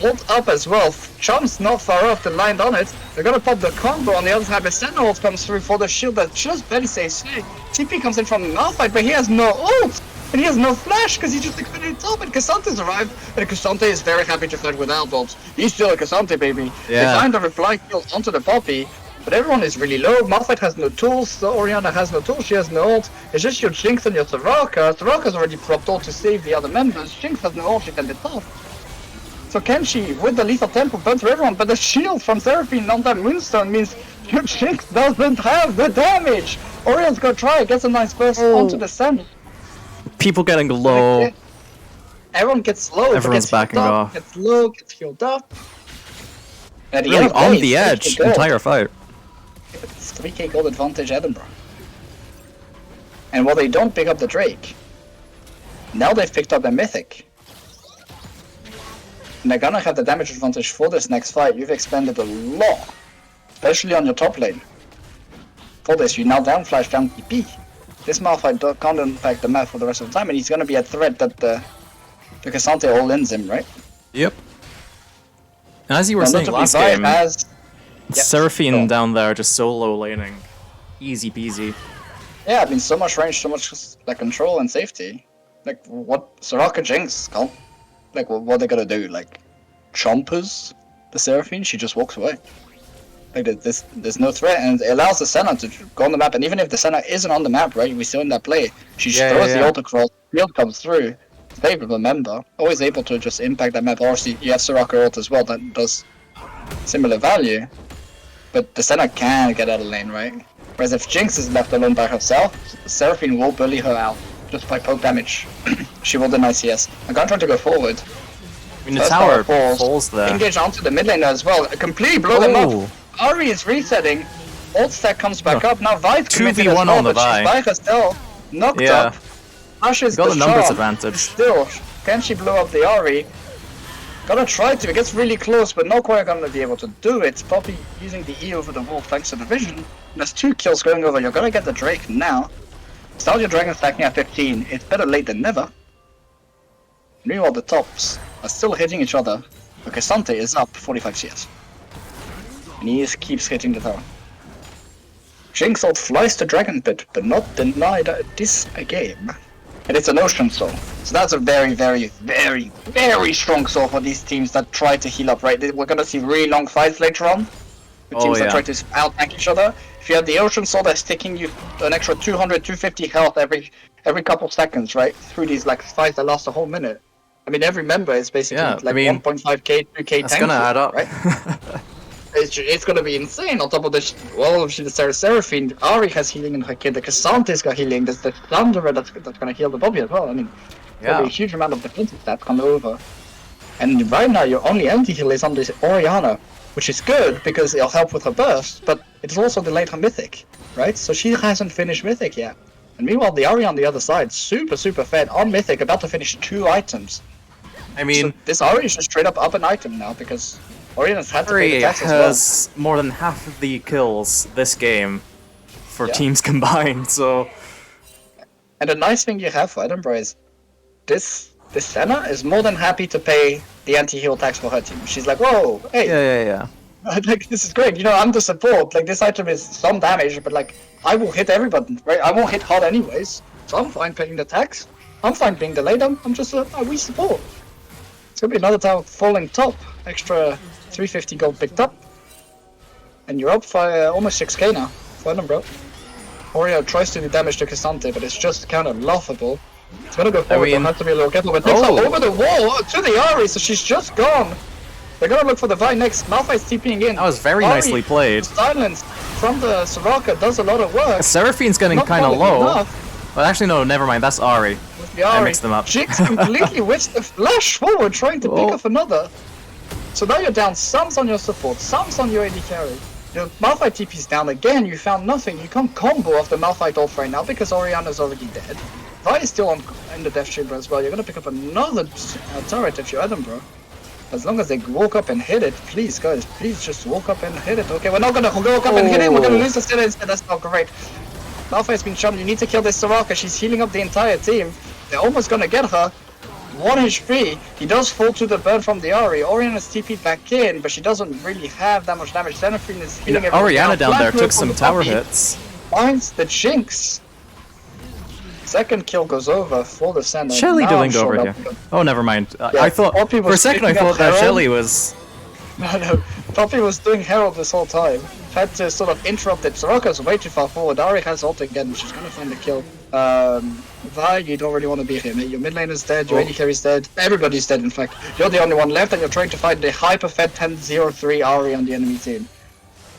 Ult up as well, Chum's not far off, the line on it. They're gonna pop the combo on the other side, but Senna ult comes through for the shield that just barely saves Slay. TP comes in from the Malphite, but he has no ult! And he has no flash because he just expanded top, and Cassante's arrived, and Cassante is very happy to fight without ults. He's still a Cassante, baby. They find the reply kills onto the Poppy, but everyone is really low. Malphite has no tools, so Orianna has no tools, she has no ult. It's just your Jinx and your Soraka. Soraka's already propped ult to save the other members. Jinx has no ult, she can top. So Kenshi, with the lethal tempo, burns through everyone, but the shield from Seraphine on that Moonstone means your Jinx doesn't have the damage! Orion's gonna try, gets a nice burst onto the Sen. People getting low. Everyone gets low. Everyone's backing off. Gets low, gets healed up. And Really on the edge, entire fight. It's 3k gold advantage Edinburgh. And while they don't pick up the Drake, now they've picked up the Mythic. And they're gonna have the damage advantage for this next fight. You've expanded a lot, especially on your top lane. For this, you now down flash, down TP. This Malphite can't impact the map for the rest of the time, and he's gonna be a threat that the Cassante all-ins him, right? Yep. As you were saying last game, Seraphine down there just solo laning. Easy peasy. Yeah, I mean, so much range, so much like control and safety. Like, what Soraka Jinx can't. Like, what they gotta do? Like, chompers the Seraphine? She just walks away. Like, there's no threat, and it allows the Senna to go on the map. And even if the Senna isn't on the map, right, we still in that play. She just throws the ult across, field comes through. Favorable member, always able to just impact that map. Obviously, you have Soraka ult as well that does similar value. But the Senna can get out of lane, right? Whereas if Jinx is left alone by herself, Seraphine will bully her out just by poke damage. She will deny CS. I'm gonna try to go forward. I mean, the tower falls there. Engage onto the mid lane as well. Completely blow them up. Ari is resetting. Ult stack comes back up. Now Vi's committed as well, but she's by herself. Knocked up. Ashes got a numbers advantage. Still, can she blow up the Ari? Gonna try to. It gets really close, but not quite gonna be able to do it. Poppy using the E over the wall thanks to the vision. There's 2 kills going over. You're gonna get the Drake now. Start your Dragon stacking at 15. It's better late than never. Meanwhile, the tops are still hitting each other. Okay, Sante is up 45 CS. And he keeps hitting the tower. Jinx ult flies to Dragon Pit, but not denied this game. And it's an Ocean Soul. So that's a very, very, very, very strong soul for these teams that try to heal up, right? We're gonna see really long fights later on. With teams that try to out-tank each other. If you have the Ocean Soul that's taking you an extra 200, 250 health every couple seconds, right? Through these like fights that last a whole minute. I mean, every member is basically like 1.5k, 2k that's gonna add up. Right? It's gonna be insane. On top of this, well, she's the Seraphine. Ari has healing in her kit. The Cassante's got healing. There's the Thunderer that's gonna heal the Bobby as well. I mean, there'll be a huge amount of defensive stats come over. And right now, your only anti-heal is on this Orianna, which is good because it'll help with her burst, but it's also delayed her Mythic, right? So she hasn't finished Mythic yet. And meanwhile, the Ahri on the other side, super fed on Mythic, about to finish 2 items. I mean, So this Ahri is just straight up an item now because Orion has had to pay Ahri the tax as well. has more than half of the kills this game for Yeah. teams combined, so... And the nice thing you have for Edinburgh is this Senna is more than happy to pay the anti-heal tax for her team. She's like, whoa, hey, Yeah. like this is great. You know, I'm the support. Like this item is some damage, but like I will hit everybody, right? I won't hit hard anyways, so I'm fine paying the tax. I'm fine being delayed. I'm just a we support. It's gonna be another tower falling top. Extra 350 gold picked up, and you're up by almost 6k now for Edinburgh. Oreo tries to do damage to Cassante, but it's just kind of laughable. It's gonna go forward, mean- they'll have to be a little careful, but takes her Oh. over the wall to the Ahri, so she's just gone. They're gonna look for the Vi next. Malphite's TPing in. That was very Ahri, nicely played. Silence from the Soraka does a lot of work. Seraphine's getting Not kind of quality low. enough But actually, no, never mind. That's Ahri. with the Ahri. mixed them up. Jinx completely whips the flash forward, trying to pick Oh. off another. So now you're down sums on your support, sums on your AD carry. Your Malphite TP's down again, you found nothing. You can't combo off the Malphite ult right now because Oriana's already dead. Vi is still in the death chamber as well. You're gonna pick up another turret if you're Edinburgh. As long as they walk up and hit it, please guys, please just walk up and hit it. Okay, we're not gonna walk up and hit it, we're gonna lose the Senna instead, that's not great. Malphite's been shot, you need to kill this Soraka, she's healing up the entire team. They're almost gonna get her. 1 HP, he does fall to the burn from the Ahri. Oriana's TP'd back in, but she doesn't really have that much damage. Xenophine is healing everything Oriana out. down there Black took Rope some on the tower puppy hits. Finds the Jinx. Second kill goes over for the Senna. Shelly Now doing I'm sure over that- here. Oh, never mind. Yeah, I thought Poppy for a was second I picking up thought that Herald. Shelly was. No, Poppy was doing Herald this whole time. Had to sort of interrupt it. Soraka's way too far forward. Ahri has ult again. She's gonna find the kill. Vi, you don't really want to be here, mate. Your mid lane is dead. Your AD carry's dead. Everybody's dead, in fact. You're the only one left, and you're trying to find the hyper-fed 10-0-3 Ahri on the enemy team.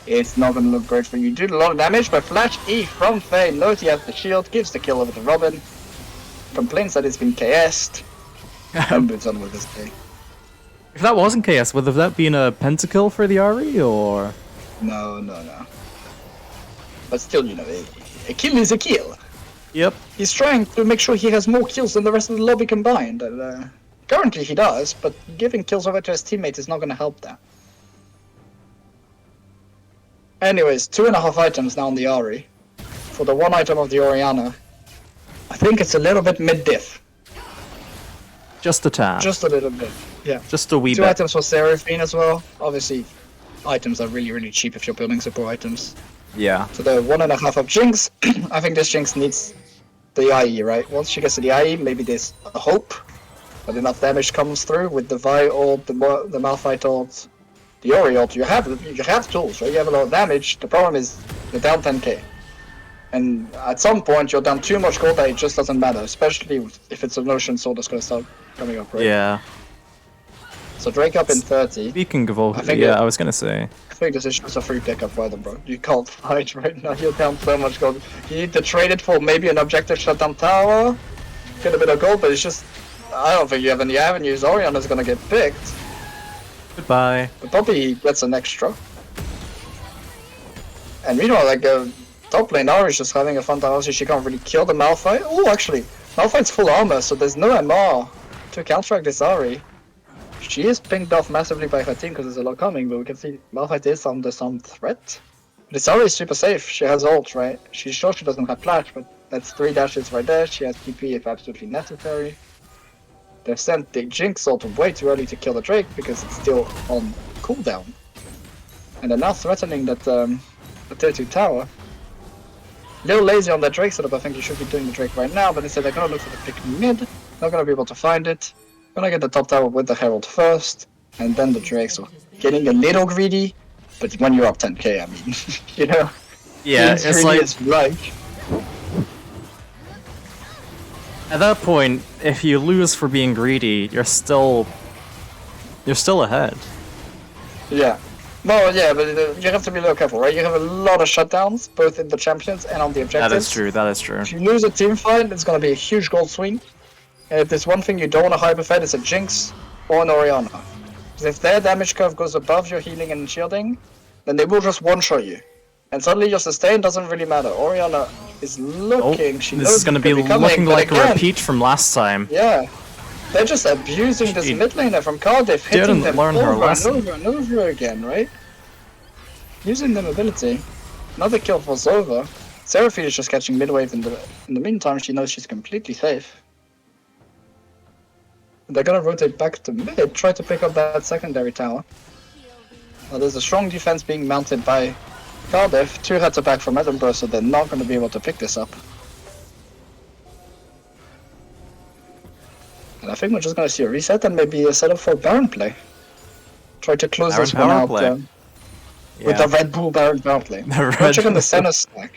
It's not gonna look great for you. You did a lot of damage, but Flash E from Faye knows he has the shield, gives the kill over to Robin. Complains that it's been KS'd. And moves on with his day. If that wasn't KS, would have that been a pentakill for the Ahri, or? No. But still, you know, a kill is a kill. Yep. He's trying to make sure he has more kills than the rest of the lobby combined. And, currently he does, but giving kills over to his teammate is not going to help that. Anyways, 2.5 items now on the Ahri. For the 1 item of the Oriana. I think it's a little bit mid-diff. Just a tad. Just a little bit. Yeah. Just a wee 2 bit. items for Seraphine as well. Obviously, items are really cheap if you're building support items. Yeah. So the 1.5 of Jinx, I think this Jinx needs the IE, right? Once she gets to the IE, maybe there's a hope that enough damage comes through with the Vi ult, the Malphite ult, the Ori ult. You have tools, right? You have a lot of damage. The problem is you're down 10k. And at some point you're down too much gold that it just doesn't matter, especially if it's a Notion sword that's gonna start coming up, right? Yeah. So Drake up in 30. Speaking of all, I think yeah, it- I was gonna say. I think this is just a free pickup for them, bro. You can't fight right now. You're down so much gold. You need to trade it for maybe an objective shutdown tower. Get a bit of gold, but it's just... I don't think you have any avenues. Oriana's gonna get picked. Goodbye. But Poppy gets an extra. And meanwhile, like, top lane Ahri is just having a fun time. Obviously, she can't really kill the Malphite. Oh, actually, Malphite's full armor, so there's no MR to counteract this Ahri. She is pinged off massively by her team because there's a lot coming, but we can see Malphite is under some threat. This Ahri is super safe. She has ult, right? She's sure she doesn't have flash, but that's 3 dashes right there. She has TP if absolutely necessary. They've sent the Jinx ult way too early to kill the Drake because it's still on cooldown. And they're now threatening that the tier 2 tower. Little lazy on that Drake setup. I think you should be doing the Drake right now, but instead they're gonna look for the pick mid. Not gonna be able to find it. Gonna get the top tower with the Herald first, and then the Drake. So getting a little greedy, but when you're up 10k, I mean, you know. Yeah, being it's greedy like is right. at that point, if you lose for being greedy, you're still ahead. Yeah. Well, yeah, but you have to be a little careful, right? You have a lot of shutdowns, both in the champions and on the objectives. That is true. That is true. If you lose a team fight, it's gonna be a huge gold swing. And if there's one thing you don't want to hyperfed, it's a Jinx or an Oriana. Because if their damage curve goes above your healing and shielding, then they will just one-shot you. And suddenly your sustain doesn't really matter. Oriana is Oh, looking. She this knows is going to it be could coming, looking but like a again, repeat from last time. Yeah. They're just abusing this She mid laner from Cardiff, hitting didn't them learn her over and lesson. over and over again, right? Using their mobility. Another kill for Zova. Seraphine is just catching mid wave in the meantime. She knows she's completely safe. They're gonna rotate back to mid, try to pick up that secondary tower. There's a strong defense being mounted by Cardiff. 2 heads are back from Edinburgh, so they're not going to be able to pick this up. And I think we're just going to see a reset and maybe a setup for Baron play. Try to close Baron this one power out play. with the Red Bull Baron power play. The Go check on the Red center stack.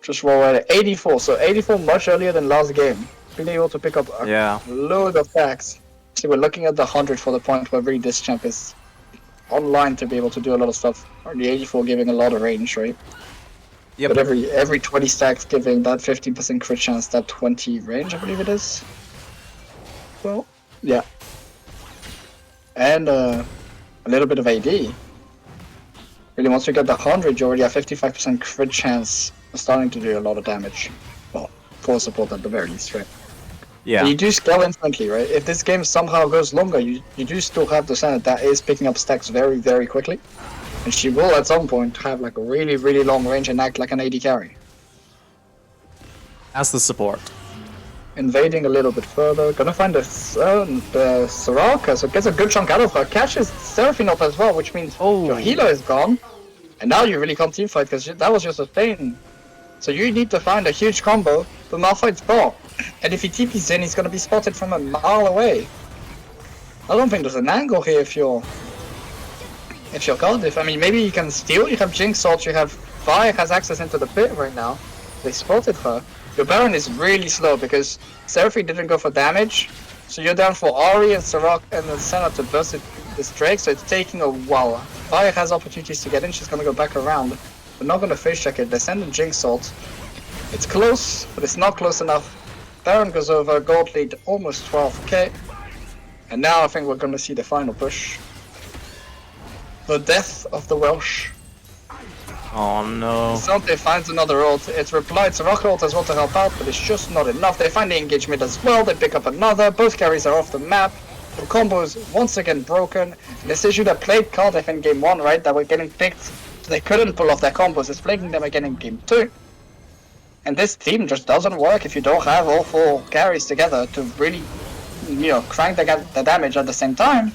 Just roll at 84, so 84 much earlier than last game. Being able to pick up a Yeah. load of packs. See, we're looking at the 100 for the point where really this champ is online to be able to do a lot of stuff. Or the 84 giving a lot of range, right? Yep. But every 20 stacks giving that 15% crit chance, that 20 range, I believe it is. Well, yeah. And a little bit of AD. Really, once you get the 100, you already have 55% crit chance of starting to do a lot of damage. Well, for support at the very least, right? Yeah. You do scale instantly, right? If this game somehow goes longer, you do still have the Senate that is picking up stacks very, very quickly. And she will at some point have like a really, really long range and act like an AD carry. As the support. Invading a little bit further, gonna find the Soraka, so gets a good chunk out of her. Catches Seraphine up as well, which means your healer is gone. And now you really can't teamfight because that was just a thing. So you need to find a huge combo, but Malphite's bot. And if he TP's in, he's gonna be spotted from a mile away. I don't think there's an angle here if you're Cardiff. I mean, maybe you can steal, you have Jinx ult, you have Fire has access into the pit right now. They spotted her. Your Baron is really slow because Seraphine didn't go for damage. So you're down for Ahri and Soraka and the Senna to burst this Drake, so it's taking a while. Fire has opportunities to get in, she's gonna go back around. They're not gonna face check it, they send a Jinx ult. It's close, but it's not close enough. Baron goes over, gold lead almost 12k. And now I think we're gonna see the final push. The death of the Welsh. Oh no. Sante finds another ult, it's replied Soraka ult as well to help out, but it's just not enough. They find the engagement as well, they pick up another, both carries are off the map. The combo is once again broken. This issue that plagued Cardiff in game 1, right, that were getting picked, so they couldn't pull off their combos, is plaguing them again in game 2. And this team just doesn't work if you don't have all 4 carries together to really, crank the damage at the same time.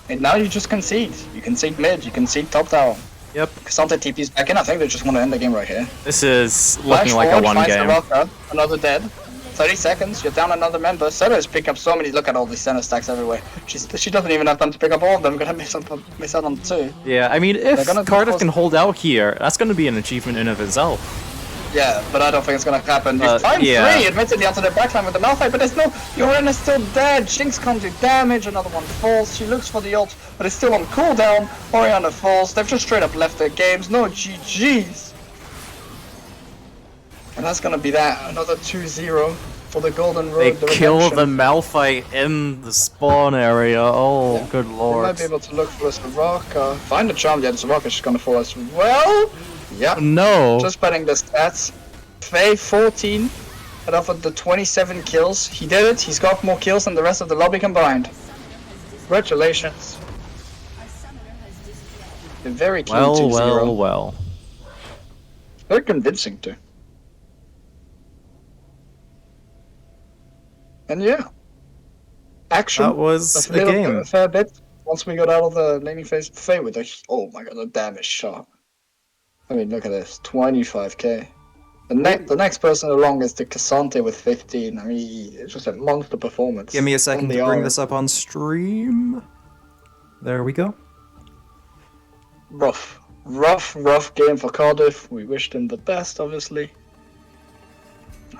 And now you just concede. You concede mid, you concede top tower. Yep. Santa TP's back in, I think they just want to end the game right here. This is looking Flash like a forward, one finds game. Soraka, another dead. 30 seconds, you're down another member. Senna is picking up so many, look at all these Senna stacks everywhere. She doesn't even have time to pick up all of them, gonna miss out on 2. Yeah, I mean, if gonna Cardiff force- can hold out here, that's going to be an achievement in of itself. Yeah, but I don't think it's gonna happen. Yeah. 5-3, admittedly onto the backline with the Malphite, but there's no, Yorina's still dead, Jinx can't do damage, another one falls, she looks for the ult, but it's still on cooldown, Orianna falls, they've just straight up left their games, no GG's. And that's gonna be that, another 2-0 for the Golden They Road, the kill redemption. the Malphite in the spawn area. Oh, Yeah. good They lord. might be able to look for a Soraka, find the charm, yeah, the Soraka's just gonna fall as well. Yeah. No. Just betting the stats. Faye 14 and off of the 27 kills. He did it. He's got more kills than the rest of the lobby combined. Congratulations. They're very keen Well, 2-0. well, well. Very convincing too. And yeah. Action. That was a little game. A fair bit. Once we got out of the laning phase, Faye with a, oh my god, the damage shot. I mean, look at this, 25k. The next person along is the Cassante with 15. I mean, it's just a monster performance. Give me a on second the to bring aura. this up on stream. There we go. Rough game for Cardiff. We wish them the best, obviously.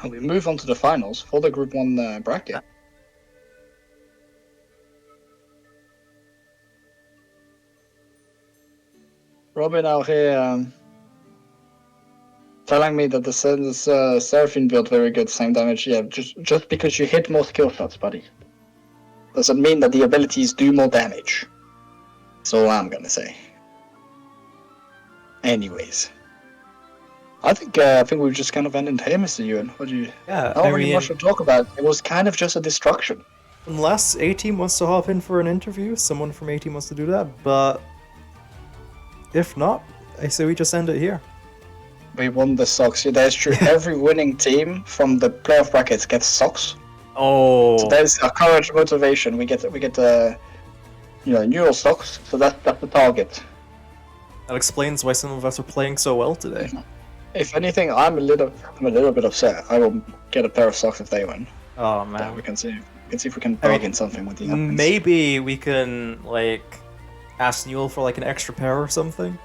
And we move on to the finals for the Group 1 bracket. Robin out here telling me that the Seraphine build very good, same damage. Yeah, just because you hit more skill shots, buddy, doesn't mean that the abilities do more damage. That's all I'm gonna say. Anyways, I think we've just kind of ended here, Mr. Ewan. What do you? Yeah, Not I really mean, much to talk about. It was kind of just a destruction. unless A-Team wants to hop in for an interview, someone from A-Team wants to do that, but if not, I say we just end it here. We won the socks. Yeah, that's true. Every winning team from the playoff brackets gets socks. Oh, So there's our courage motivation. We get NUEL socks. So that's the target. that explains why some of us are playing so well today. If anything, I'm a little bit upset. I will get a pair of socks if they win. Oh Yeah, man. we can see if we can bargain something with the admins. Maybe we can like ask Newell for like an extra pair or something.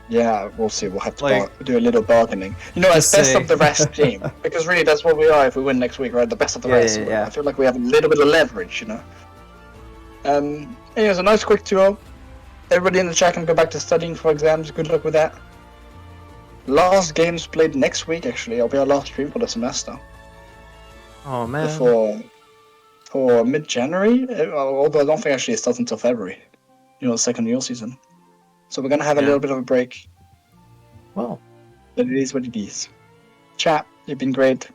Yeah, we'll see. We'll have to Like- do a little bargaining. You know, as Just best say- of the rest team, because really that's what we are if we win next week, right? The best of the Yeah, rest. yeah, yeah. I feel like we have a little bit of leverage, you know. Anyways, a nice quick 2-0. Everybody in the chat can go back to studying for exams. Good luck with that. Last games played next week. Actually, it'll be our last stream for the semester. Oh man. For mid-January. Although I don't think actually it starts until February. You know, the second year season. So we're gonna have a Yeah. little bit of a break. Well, But it is what it is. Chat, you've been great.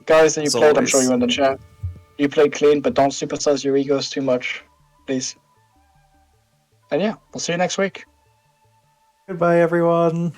Guys that you As played, I'm sure always. you in the chat. You played clean, but don't supersize your egos too much, please. And yeah, we'll see you next week. goodbye everyone.